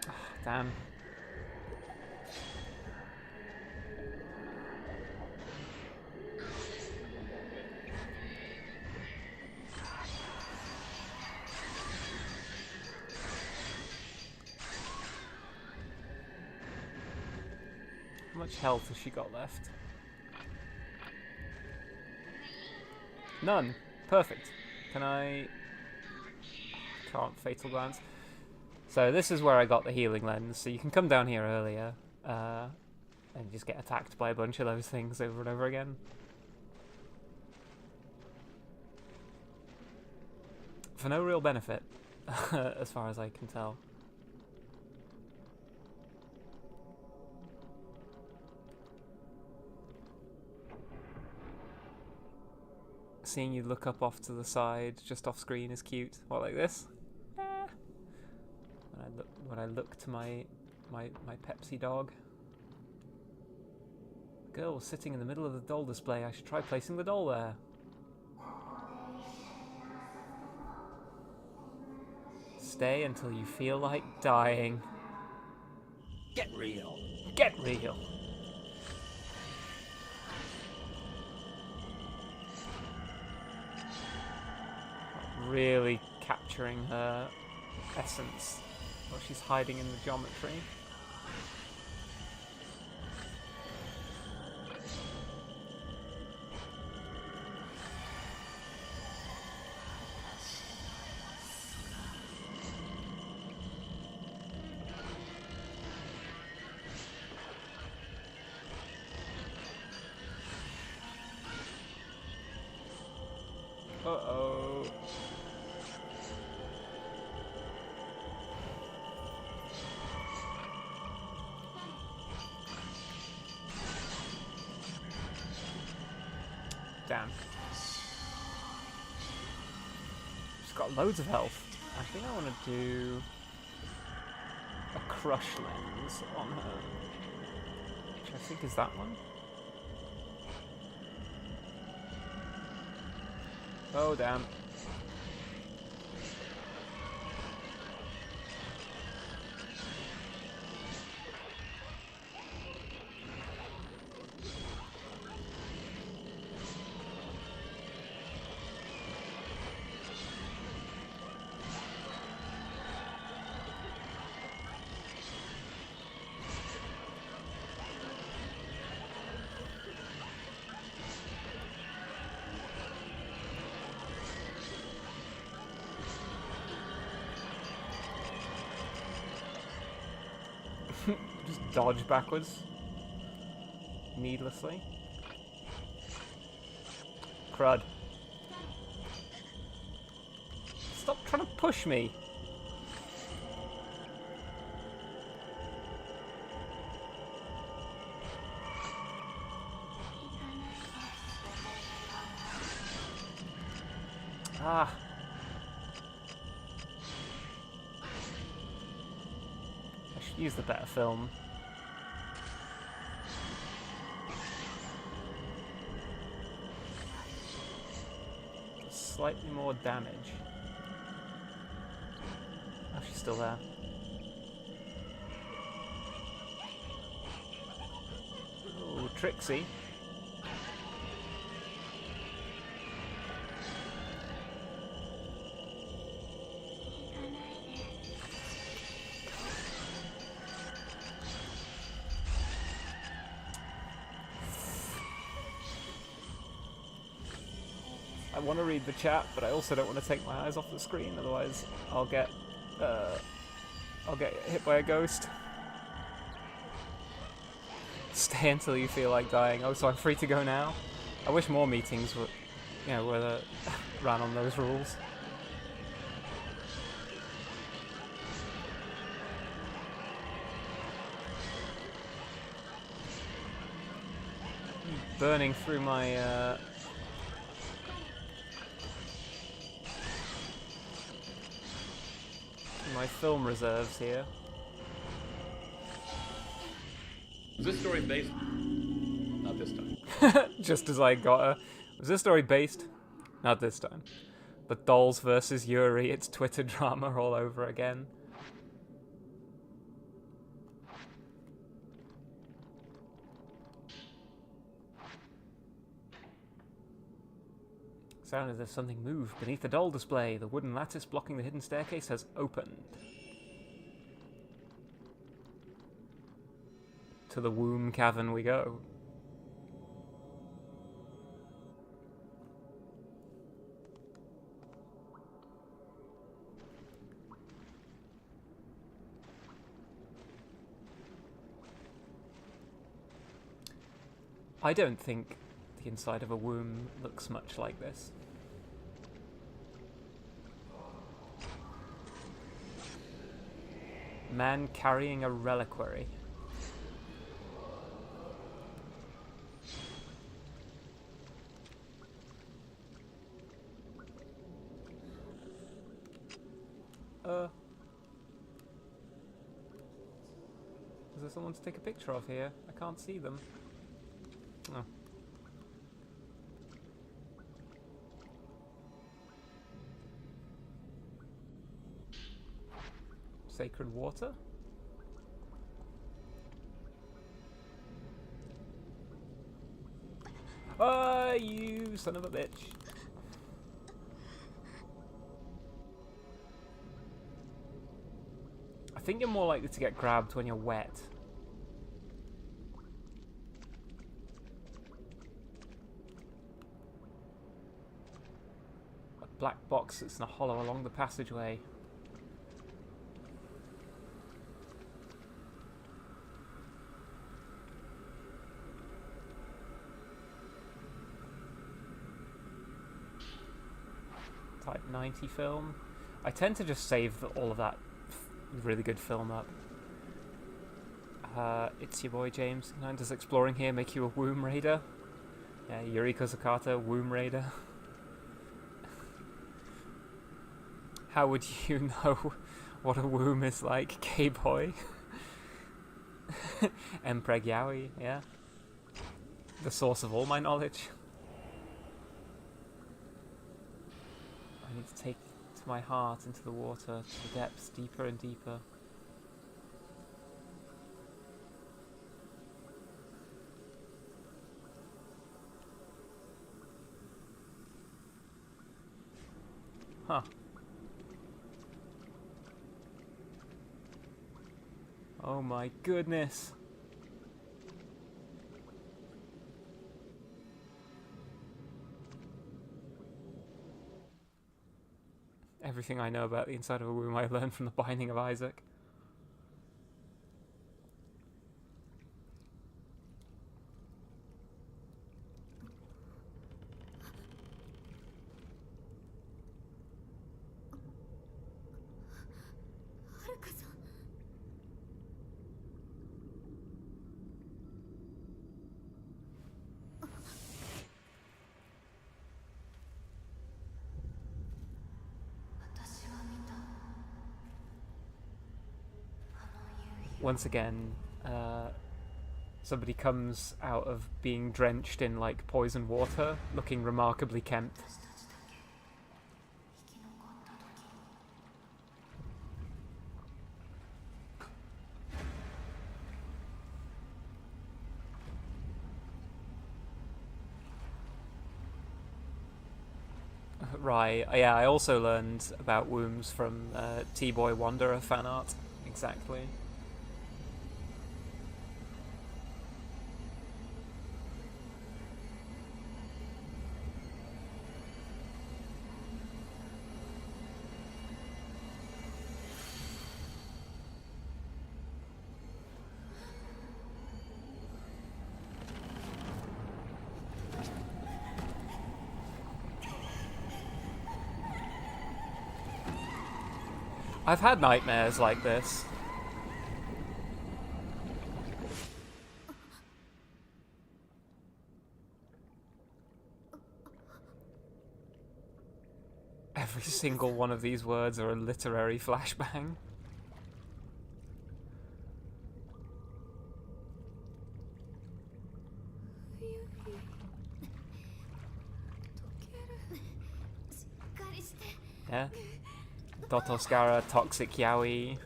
[SPEAKER 1] Oh, damn. How much health has she got left? None. Perfect. Can I... Can't fatal glance. So this is where I got the healing lens. So you can come down here earlier and just get attacked by a bunch of those things over and over again. For no real benefit, as far as I can tell. Seeing you look up off to the side, just off screen, is cute. What, like this? When I look to my Pepsi dog. The girl was sitting in the middle of the doll display. I should try placing the doll there. Stay until you feel like dying.
[SPEAKER 3] Get real.
[SPEAKER 1] Get real. Really capturing her essence while she's hiding in the geometry. Uh-oh. Damn. She's got loads of health. I think I want to do a crush lens on her. Which I think is that one. Oh, damn. Just dodge backwards. needlessly. Crud. Stop trying to push me. Ah. I should use the better film. Slightly more damage. Oh, she's still there. Ooh, Trixie. I want to read the chat, but I also don't want to take my eyes off the screen, otherwise I'll get hit by a ghost. Stay until you feel like dying. Oh, so I'm free to go now? I wish more meetings were, ran on those rules. Burning through my my film reserves here.
[SPEAKER 3] Is this story based? Not this time.
[SPEAKER 1] Just as I got her. Was this story based? Not this time. But Dolls versus Yuri, it's Twitter drama all over again. Sound as if something moved beneath the doll display. The wooden lattice blocking the hidden staircase has opened. To the womb cavern we go. I don't think the inside of a womb looks much like this. Man carrying a reliquary. Is there someone to take a picture of here? I can't see them. Oh. Sacred water? Ah, you son of a bitch. I think you're more likely to get grabbed when you're wet. A black box that's in a hollow along the passageway. Type 90 film. I tend to just save all of that really good film up. It's your boy James. Does exploring here make you a womb raider? Yeah, Yuriko Zakata, womb raider. How would you know what a womb is like, K-boy? Empreg Yaoi, yeah. The source of all my knowledge. I need to take to my heart into the water, to the depths, deeper and deeper. Huh. Oh my goodness. Everything I know about the inside of a womb I learned from the Binding of Isaac. once again, somebody comes out of being drenched in like poison water, looking remarkably kempt. Right, yeah, I also learned about wombs from T-Boy Wanderer fan art. Exactly. I've had nightmares like this. Every single one of these words are a literary flashbang. Yeah. Dotoscara, Toxic Yaoi,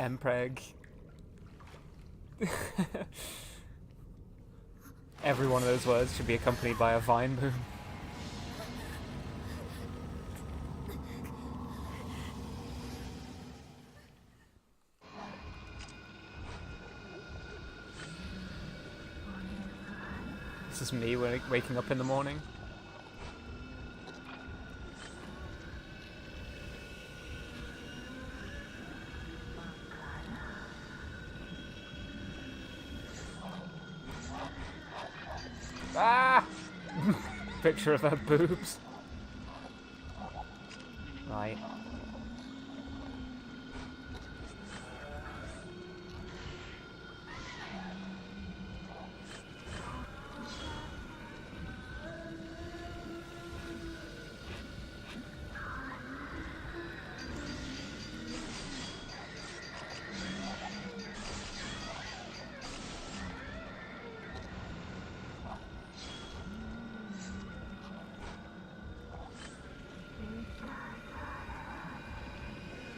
[SPEAKER 1] Empreg. Every one of those words should be accompanied by a vine boom. This is me waking up in the morning. Ah! Picture of her boobs. Right.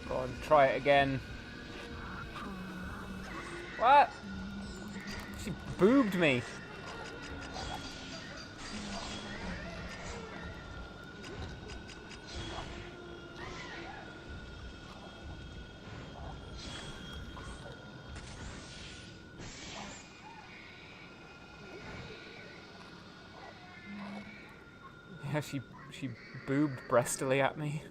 [SPEAKER 1] Go on, try it again. What? She boobed me. Yeah, she boobed breastily at me.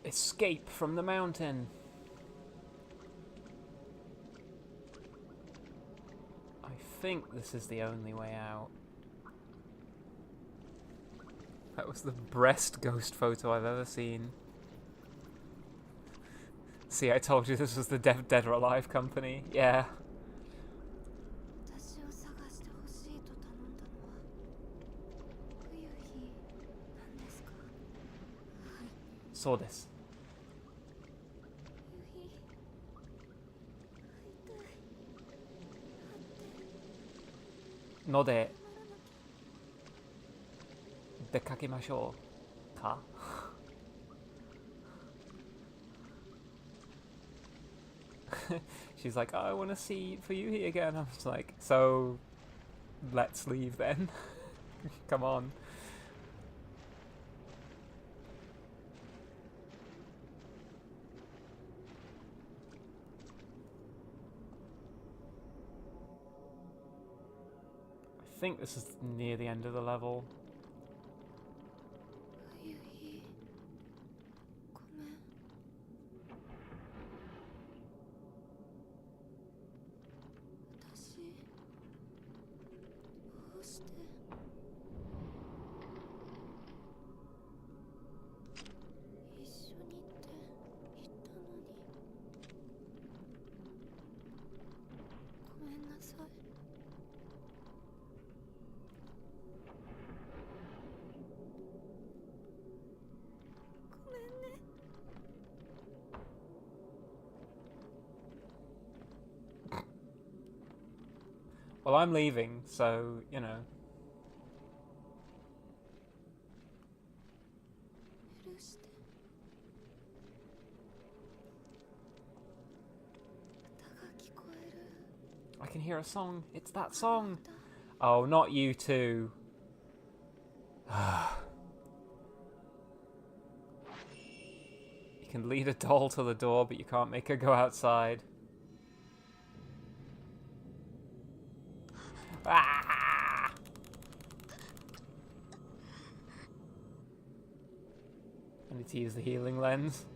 [SPEAKER 1] Escape from the mountain. I think this is the only way out. That was the breast ghost photo I've ever seen. See, I told you this was the Dead or Alive company. Yeah. Saw this. Node dekakemashou ka? She's like, oh, I want to see Fuyuhi again. I'm just like, so let's leave then. Come on. I think this is near the end of the level. Well, I'm leaving, so, you know.
[SPEAKER 4] 許して。歌が聞こえる。
[SPEAKER 1] I can hear a song. It's that song. Oh, not you two. You can lead a doll to the door, but you can't make her go outside. Ah! I need to use the healing lens.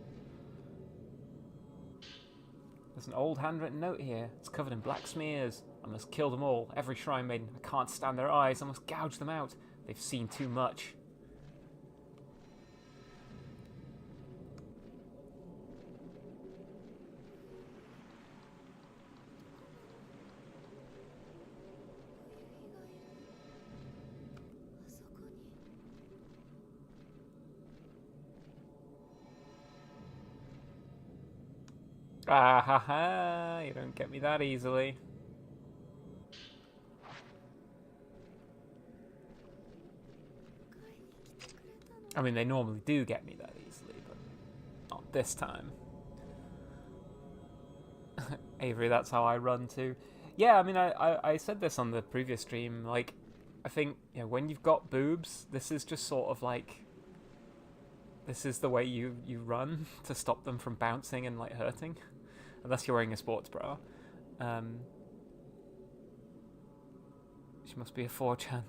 [SPEAKER 1] There's an old handwritten note here. It's covered in black smears. I must kill them all, every shrine maiden. I can't stand their eyes. I must gouge them out. They've seen too much. Ah ha ha, you don't get me that easily. I mean, they normally do get me that easily, but not this time. Avery, that's how I run too. Yeah, I mean, I said this on the previous stream, like, I think, you know, when you've got boobs, this is just sort of like, this is the way you run to stop them from bouncing and, like, hurting. Unless you're wearing a sports bra. She must be a 4chan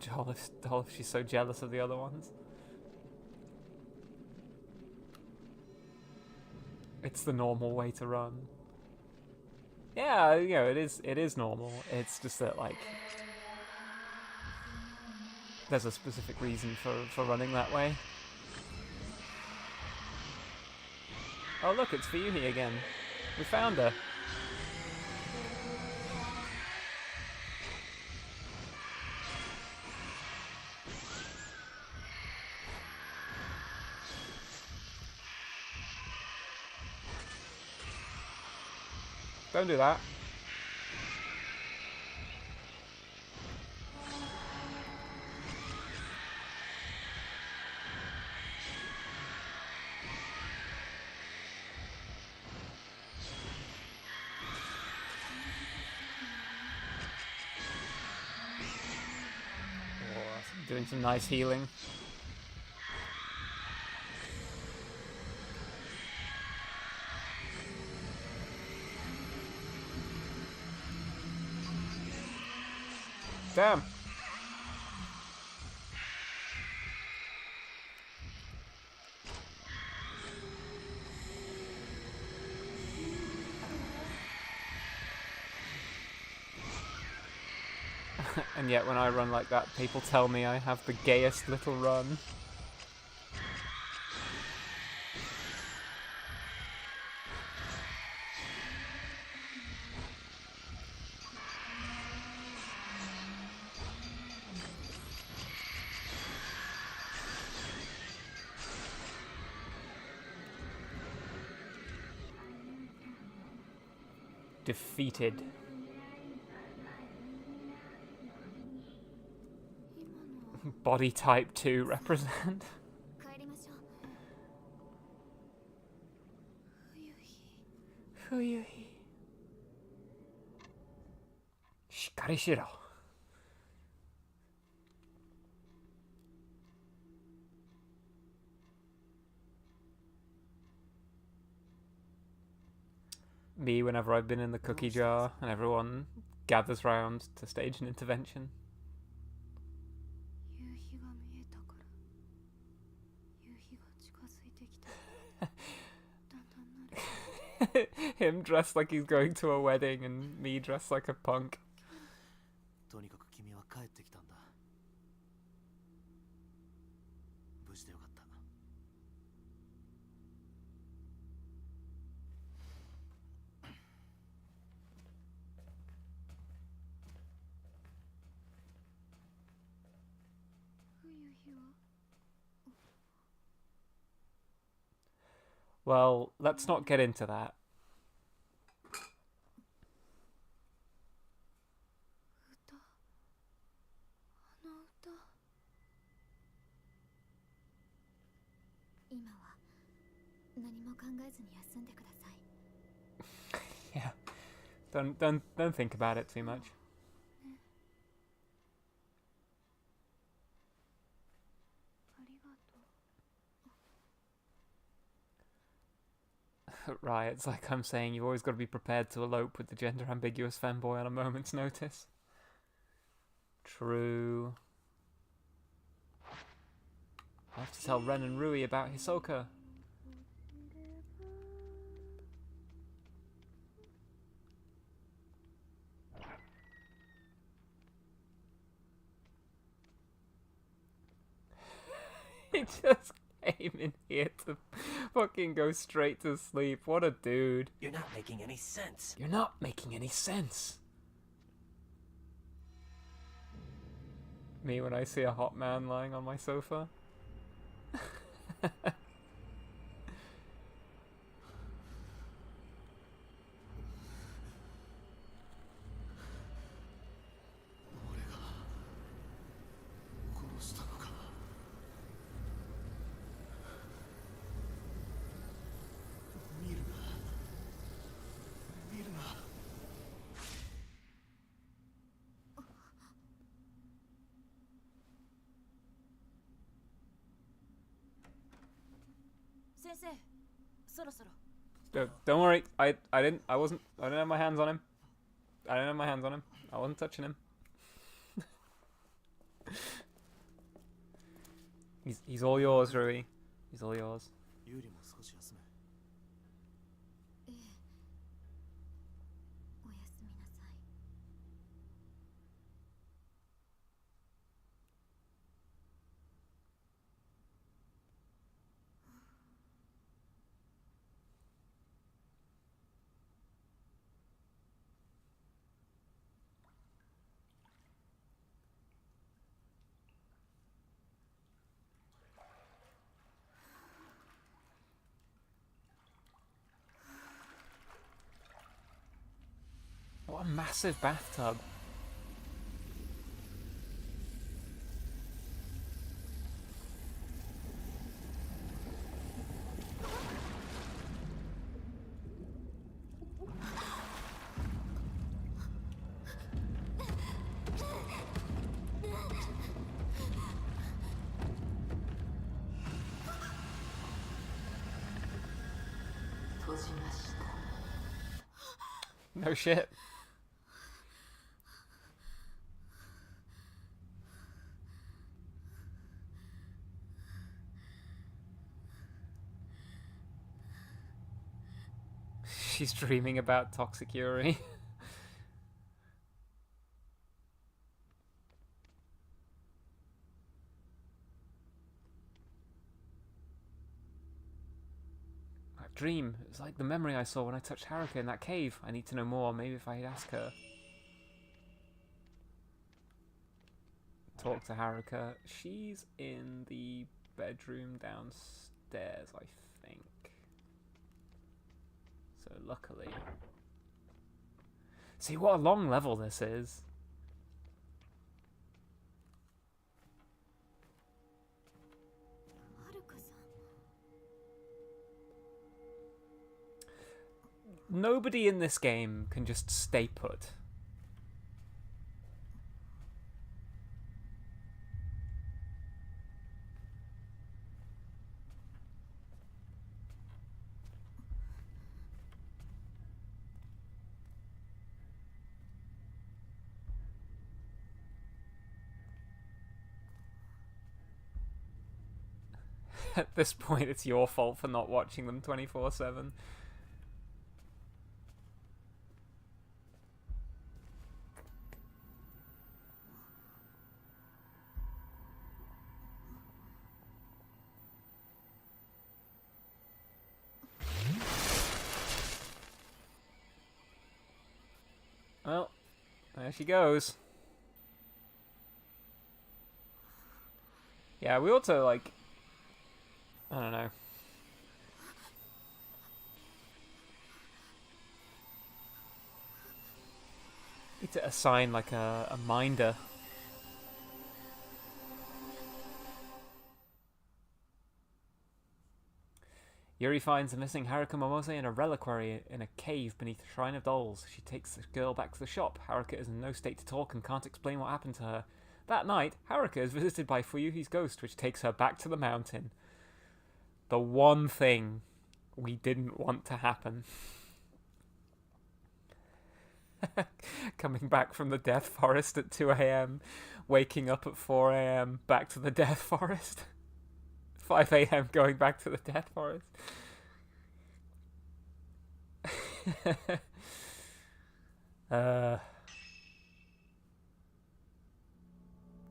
[SPEAKER 1] doll if she's so jealous of the other ones. It's the normal way to run. Yeah, you know, it is normal. It's just that, like, there's a specific reason for running that way. Oh look, it's Fuyuhi again. We found her. Don't do that. Doing some nice healing. Damn. And yet when I run like that, people tell me I have the gayest little run. Defeated. Body type 2 represent. Fuyuhi. Shikari shiro. Me whenever I've been in the cookie jar and everyone gathers round to stage an intervention. Him dressed like he's going to a wedding and me dressed like a punk. Well, let's not get into that.
[SPEAKER 4] 何も考えずに休んでください。
[SPEAKER 1] Yeah. Don't think about it too much.
[SPEAKER 4] ありがとう。
[SPEAKER 1] Right, it's like I'm saying you've always got to be prepared to elope with the gender ambiguous femboy on a moment's notice. True. I have to tell Ren and Rui about Hisoka. He just came in here to fucking go straight to sleep. What a dude.
[SPEAKER 5] You're not making any sense.
[SPEAKER 1] You're not making any sense. Me when I see a hot man lying on my sofa. Don't worry, I didn't have my hands on him. I didn't have my hands on him. I wasn't touching him. He's all yours, Rui. He's all yours.
[SPEAKER 5] ユーリも少し休め。
[SPEAKER 4] ええ。おやすみなさい。
[SPEAKER 1] What a massive bathtub. No shit. She's dreaming about toxic Yuri. That dream, it's like the memory I saw when I touched Haruka in that cave. I need to know more, maybe if I ask her. Talk to Haruka. She's in the bedroom downstairs, I think. So luckily. See what a long level this is. Nobody in this game can just stay put. At this point, it's your fault for not watching them 24/7. Well, there she goes. Yeah, we ought to, like, I don't know. Need to assign, like, a minder. Yuri finds a missing Haruka Momose in a reliquary in a cave beneath a shrine of dolls. She takes the girl back to the shop. Haruka is in no state to talk and can't explain what happened to her. That night, Haruka is visited by Fuyuhi's ghost, which takes her back to the mountain. The one thing we didn't want to happen. Coming back from the Death Forest at 2 a.m, waking up at 4 a.m, back to the Death Forest. 5 a.m. going back to the Death Forest.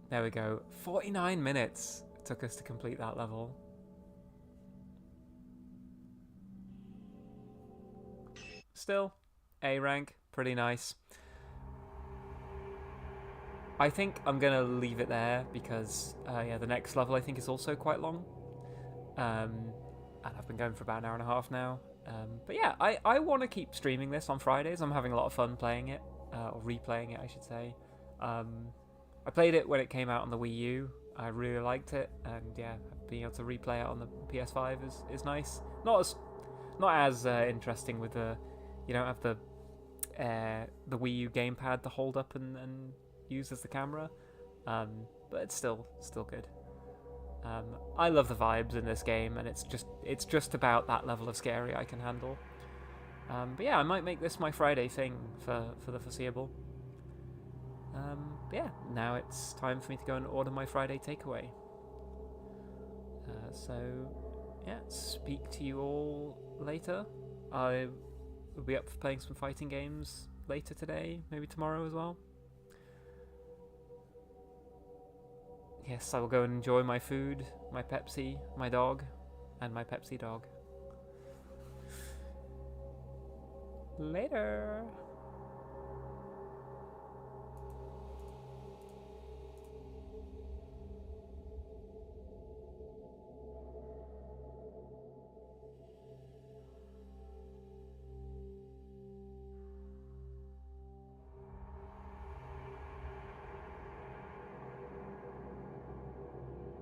[SPEAKER 1] There we go. 49 minutes it took us to complete that level. Still, A rank, pretty nice. I think I'm gonna leave it there because yeah, the next level I think is also quite long. And I've been going for about an hour and a half now. But yeah, I want to keep streaming this on Fridays. I'm having a lot of fun playing it, or replaying it, I should say. I played it when it came out on the Wii U. I really liked it, and yeah, being able to replay it on the PS5 is nice. Not as interesting with the, you don't have the Wii U gamepad to hold up and use as the camera, but it's still good. I love the vibes in this game, and it's just about that level of scary I can handle. But yeah, I might make this my Friday thing for the foreseeable. But yeah, now it's time for me to go and order my Friday takeaway. So yeah, speak to you all later. I will be up for playing some fighting games later today, maybe tomorrow as well. Yes, I will go and enjoy my food, my Pepsi, my dog, and my Pepsi dog. Later!